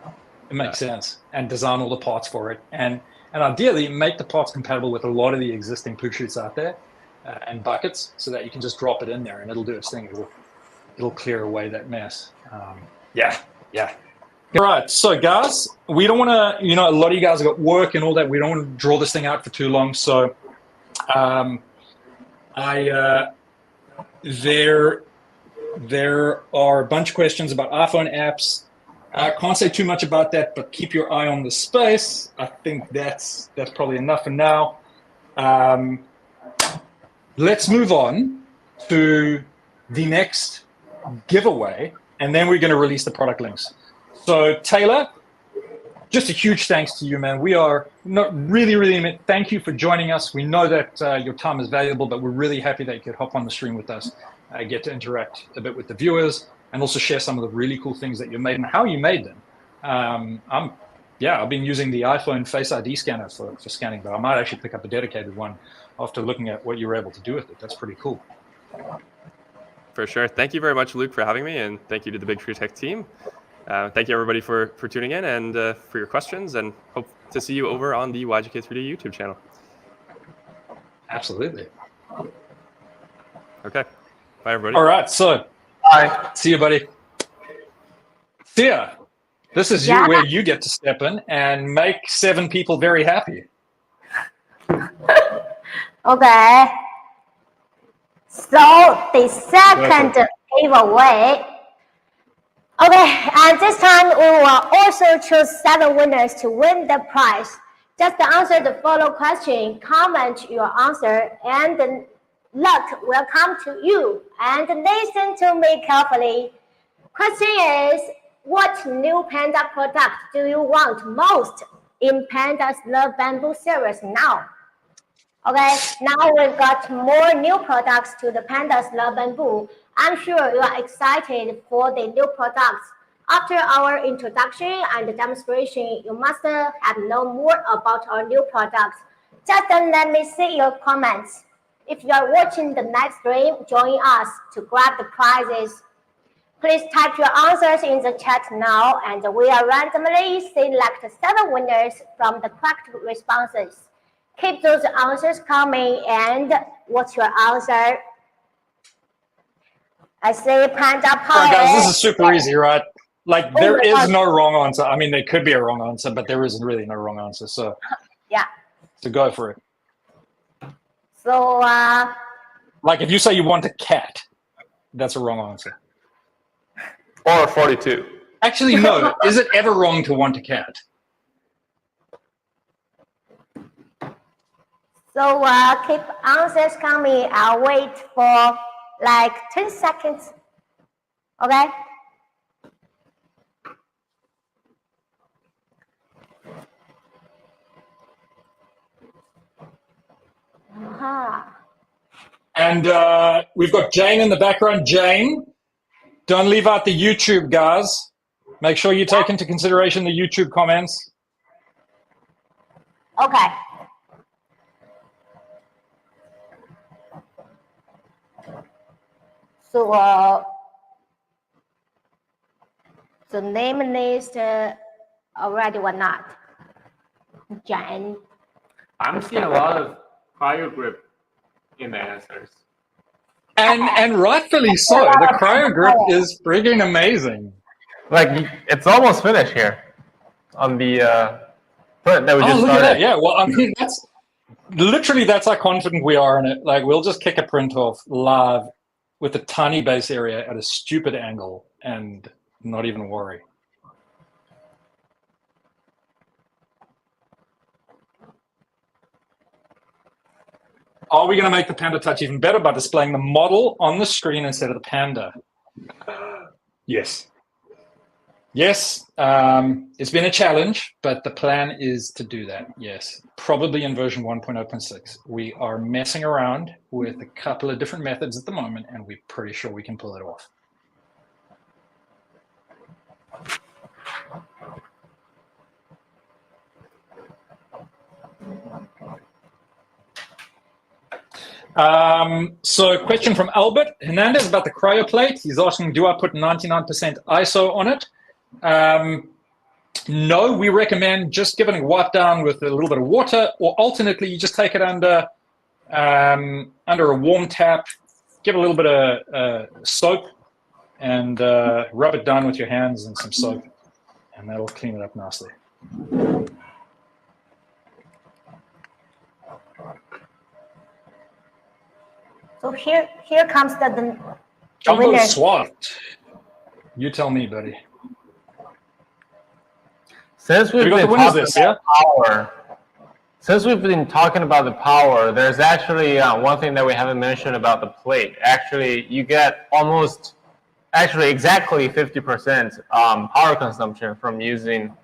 It makes sense, and design all the parts for it, and ideally make the parts compatible with a lot of the existing poop chutes out there and buckets, so that you can just drop it in there and it'll do its thing. It'll clear away that mess. Yeah, Yeah. All right, so guys, we don't want to, a lot of you guys have got work and all that. We don't want to draw this thing out for too long. So there are a bunch of questions about iPhone apps. I can't say too much about that, but keep your eye on the space. I think that's probably enough for now. Let's move on to the next giveaway, and then we're going to release the product links. So Taylor, just a huge thanks to you, man. We are really thank you for joining us. We know that your time is valuable, but we're really happy that you could hop on the stream with us, get to interact a bit with the viewers, and also share some of the really cool things that you made and how you made them. I've been using the iPhone Face ID scanner for scanning, but I might actually pick up a dedicated one after looking at what you were able to do with it. That's pretty cool. For sure. Thank you very much, Luke, for having me, and thank you to the Big Tree Tech team. Thank you, everybody, for tuning in and for your questions, and hope to see you over on the YGK3D YouTube channel. Absolutely. Okay. Bye, everybody. All right. So, Bye. see you, buddy. Thea, this is where you get to step in and make 7 people very happy. Okay. So the second giveaway. Okay, and this time we will also choose 7 winners to win the prize. Just answer the follow question, comment your answer, and the luck will come to you. And listen to me carefully. Question is, what new Panda product do you want most in Pandas Love Bamboo series now? Okay, now we've got more new products to the Pandas Love Bamboo. I'm sure you are excited for the new products. After our introduction and demonstration, you must have known more about our new products. Just let me see your comments. If you are watching the live stream, join us to grab the prizes. Please type your answers in the chat now, and we will randomly select 7 winners from the correct responses. Keep those answers coming. And what's your answer? I say Panda Power. Right, guys, this is super easy, right? Like, there is no wrong answer. I mean, there could be a wrong answer, but there isn't really no wrong answer. So, yeah. So go for it. So, like, if you say you want a cat, that's a wrong answer. Or 42. Actually, no. Is it ever wrong to want a cat? So keep answers coming. I'll wait for like 10 seconds. Okay? And we've got Jane in the background. Jane, don't leave out the YouTube, guys. Make sure you take into consideration the YouTube comments. Okay. So the name list already or not? Jane. I'm seeing a lot of CryoGrip in the answers. And rightfully so. The CryoGrip is friggin' amazing. Like, it's almost finished here on the print that we just look started. at that. Yeah, well, I mean, that's how confident we are in it. Like, we'll just kick a print off live with a tiny base area at a stupid angle and not even worry. Are we going to make the Panda Touch even better by displaying the model on the screen instead of the Panda? Yes. Yes, it's been a challenge, but the plan is to do that, yes. Probably in version 1.0.6. We are messing around with a couple of different methods at the moment, and we're pretty sure we can pull it off. So question from Albert Hernandez about the CryoPlate. He's asking, do I put 99% ISO on it? No, we recommend just giving it a wipe down with a little bit of water, or alternately, you just take it under a warm tap, give it a little bit of soap, and rub it down with your hands and some soap, and that'll clean it up nicely. So here comes the Jumbo winner. SWAT. You tell me, buddy. Since we've We got been the winners talking this, yeah? about the power, there's actually one thing that we haven't mentioned about the plate. Actually, you get exactly 50% power consumption from using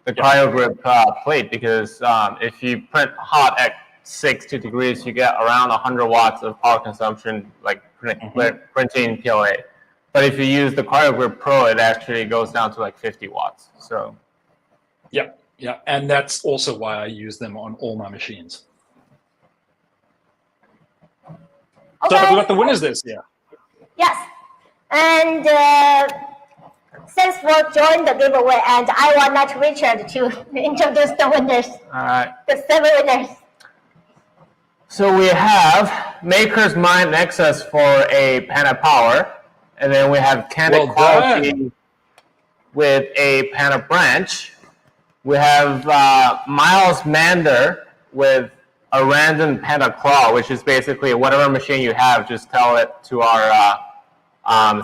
the CryoGrip plate, because if you print hot at 60 degrees, you get around 100 watts of power consumption, like printing PLA. But if you use the CryoGrip Pro, it actually goes down to like 50 watts. So. Yeah, and that's also why I use them on all my machines. Okay. So we got the winners this year. Yes, and since we joined the giveaway, and I want not Richard to introduce the winners. All right. The 7 winners. So we have Maker's Mind Nexus for a Panda Power, and then we have Candid Quality with a Panda Branch. We have Miles Mander with a random Panda Claw, which is basically whatever machine you have, just tell it to our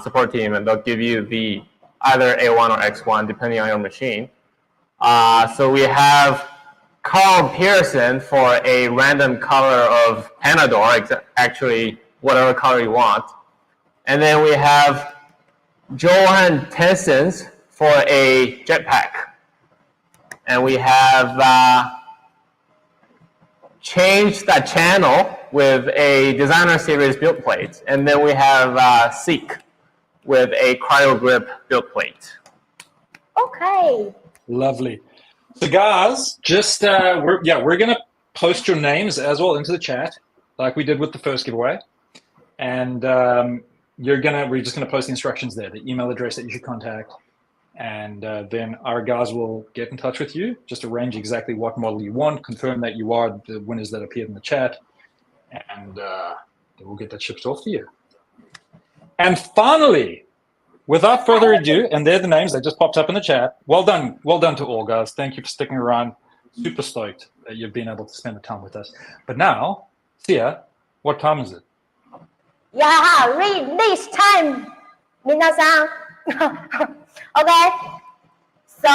support team, and they'll give you the either A1 or X1, depending on your machine. So we have Carl Pearson for a random color of Panda Door, actually whatever color you want. And then we have Johan Tensens for a Jetpack. And we have changed that channel with a Designer Series build plate. And then we have Seek with a CryoGrip build plate. Okay. Lovely. So guys, just we're gonna post your names as well into the chat, like we did with the first giveaway, and we're just gonna post the instructions there, the email address that you should contact, and then our guys will get in touch with you, just arrange exactly what model you want, confirm that you are the winners that appeared in the chat, and we'll get that shipped off to you. And finally, without further ado, and they're the names that just popped up in the chat. Well done to all, guys. Thank you for sticking around. Super stoked that you've been able to spend the time with us. But now, Sia, what time is it? Yeah, release time, minasan. Okay. So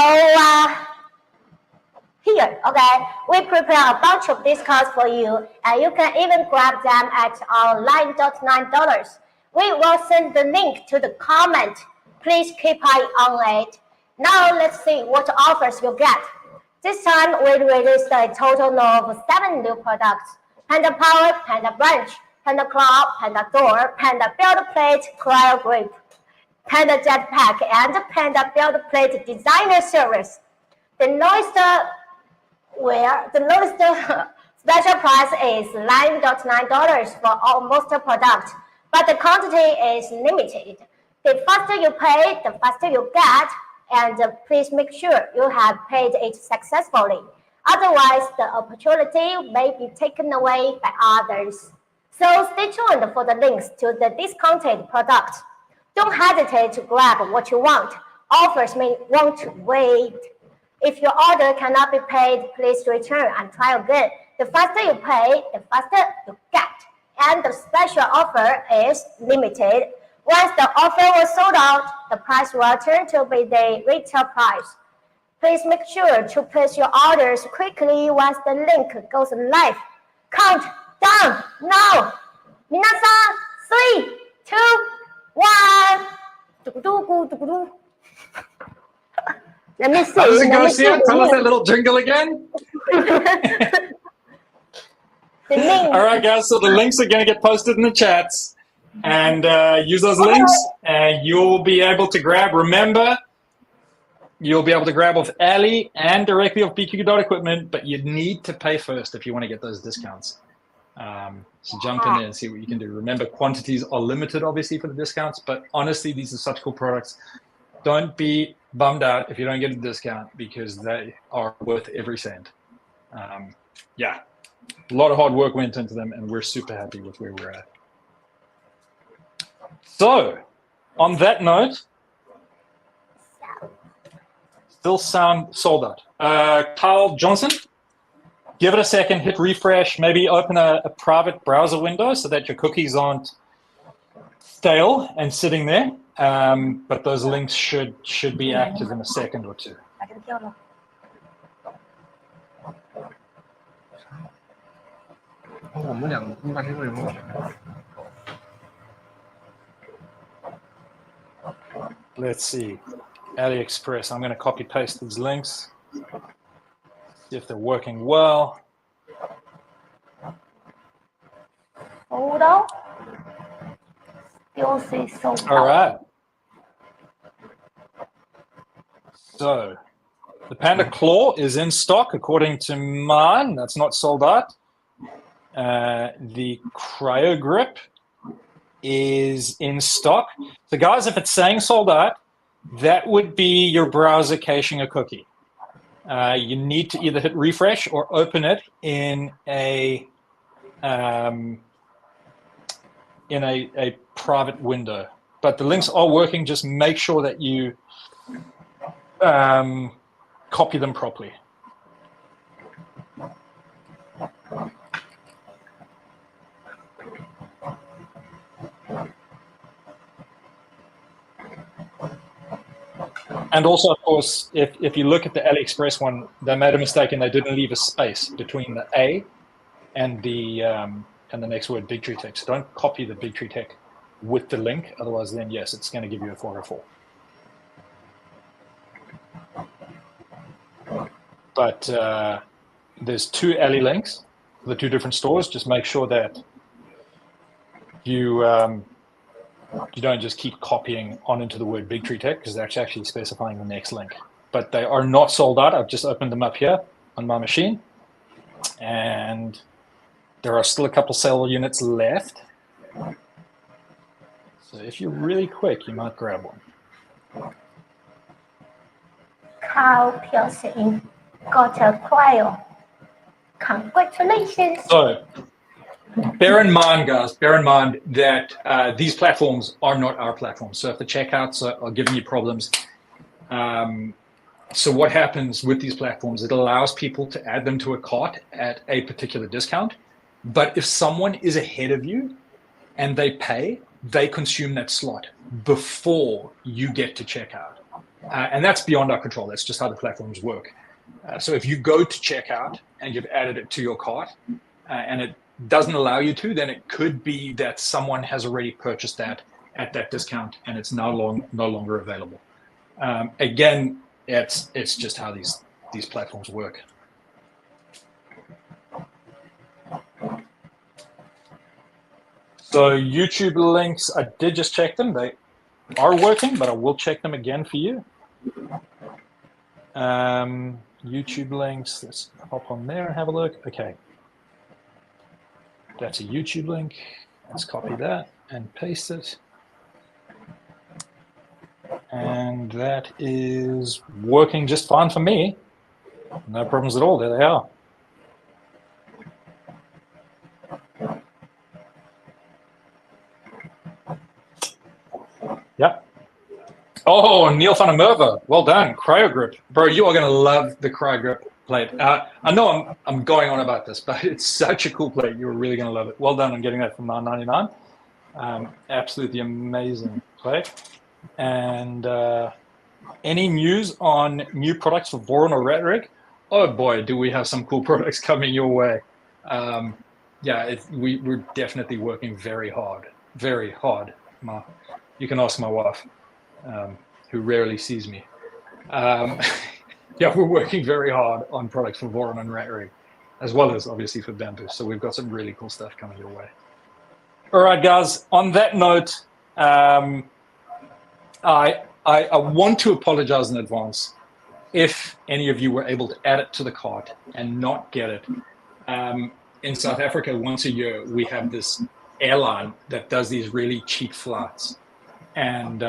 here, okay, we prepare a bunch of discounts for you, and you can even grab them at our $9.9. We will send the link to the comment. Please keep eye on it. Now let's see what offers you get. This time we released a total of 7 new products: Panda Power, Panda Branch, Panda Claw, Panda Door, Panda BuildPlate CryoGrip, Panda Jetpack, and Panda BuildPlate Designer Series. The lowest special price is $9.9 for almost a product, but the quantity is limited. The faster you pay, the faster you get, and please make sure you have paid it successfully. Otherwise, the opportunity may be taken away by others. So stay tuned for the links to the discounted product. Don't hesitate to grab what you want. Offers won't wait. If your order cannot be paid, please return and try again. The faster you pay, the faster you get. And the special offer is limited. Once the offer was sold out, the price will turn to be the retail price. Please make sure to place your orders quickly once the link goes live. Count down now. Minasan, 3, 2, 1. Let me see. How does it go, Sia? Tell us that little jingle again. All right, guys, so the links are going to get posted in the chats, and use those links, and you'll be able to grab. Remember, you'll be able to grab off Ali and directly off BQ.equipment, but you need to pay first if you want to get those discounts. So jump in there and see what you can do. Remember, quantities are limited, obviously, for the discounts, but honestly, these are such cool products. Don't be bummed out if you don't get a discount, because they are worth every cent. Yeah. A lot of hard work went into them, and we're super happy with where we're at. So, on that note, still sound sold out. Kyle Johnson, give it a second, hit refresh, maybe open a private browser window so that your cookies aren't stale and sitting there. But those links should be active in a second or two. Let's see. AliExpress. I'm going to copy paste these links. See if they're working well. Photo. Still say sold out. All right. So the Panda Claw is in stock according to mine. That's not sold out. The CryoGrip is in stock. So guys, if it's saying sold out, that would be your browser caching a cookie. You need to either hit refresh or open it in a private window. But the links are working. Just make sure that you copy them properly. And also, of course, if you look at the AliExpress one, they made a mistake and they didn't leave a space between the A and the next word, Big Tree Tech. So don't copy the Big Tree Tech with the link. Otherwise, then, yes, it's going to give you a 404. But there's 2 Ali links for the 2 different stores. Just make sure that you don't just keep copying on into the word Big Tree Tech, because they're actually specifying the next link. But they are not sold out. I've just opened them up here on my machine. And there are still a couple sale units left. So if you're really quick, you might grab one. Carl Pearson got a cryo. Congratulations. So bear in mind, guys, that these platforms are not our platforms. So if the checkouts are giving you problems, so what happens with these platforms, it allows people to add them to a cart at a particular discount. But if someone is ahead of you and they pay, they consume that slot before you get to checkout. And that's beyond our control. That's just how the platforms work. So if you go to checkout and you've added it to your cart and it doesn't allow you to, then it could be that someone has already purchased that at that discount and it's no longer available. Again, it's just how these platforms work. So YouTube links, I did just check them. They are working, but I will check them again for you. YouTube links, let's hop on there and have a look. Okay. That's a YouTube link. Let's copy that and paste it. And that is working just fine for me. No problems at all. There they are. Yep. Oh, Neil van der Merwe. Well done. CryoGrip. Bro, you are going to love the CryoGrip plate. I know I'm going on about this, but it's such a cool plate. You're really going to love it. Well done on getting that from $9.99. Absolutely amazing plate. And any news on new products for Voron or Rat Rig? Oh boy, do we have some cool products coming your way. Yeah, we're definitely working very hard. Very hard. You can ask my wife, who rarely sees me. Yeah, we're working very hard on products for Voron and Rat Rig, as well as obviously for Bamboo. So we've got some really cool stuff coming your way. All right, guys. On that note, I want to apologize in advance if any of you were able to add it to the cart and not get it. In South Africa, once a year, we have this airline that does these really cheap flights. And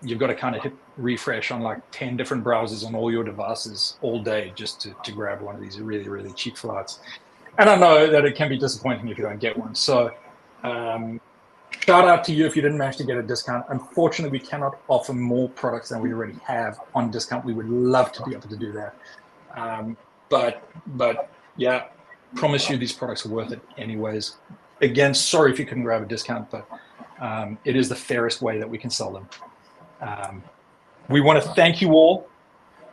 you've got to kind of hit refresh on like 10 different browsers on all your devices all day just to grab one of these really, really cheap flights. And I know that it can be disappointing if you don't get one. So shout out to you if you didn't manage to get a discount. Unfortunately, we cannot offer more products than we already have on discount. We would love to be able to do that. But yeah, promise you these products are worth it anyways. Again, sorry if you couldn't grab a discount, but it is the fairest way that we can sell them. We want to thank you all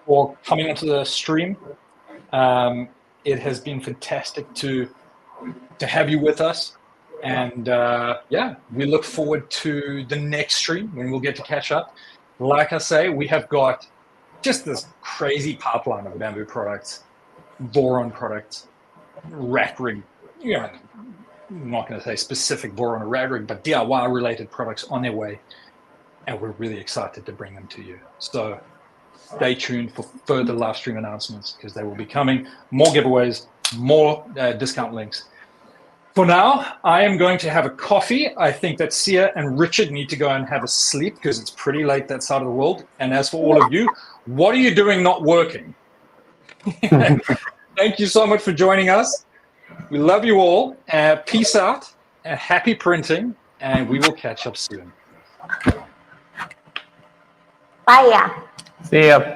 for coming onto the stream. It has been fantastic to have you with us. And yeah, we look forward to the next stream when we'll get to catch up. Like I say, we have got just this crazy pipeline of bamboo products, boron products, rack rig, you know, I'm not going to say specific boron or rack rig, but DIY related products on their way. And we're really excited to bring them to you. So stay tuned for further live stream announcements because they will be coming. More giveaways, more discount links. For now, I am going to have a coffee. I think that Sia and Richard need to go and have a sleep because it's pretty late that side of the world. And as for all of you, what are you doing not working? Thank you so much for joining us. We love you all. Peace out. Happy printing. And we will catch up soon. Bye. See ya.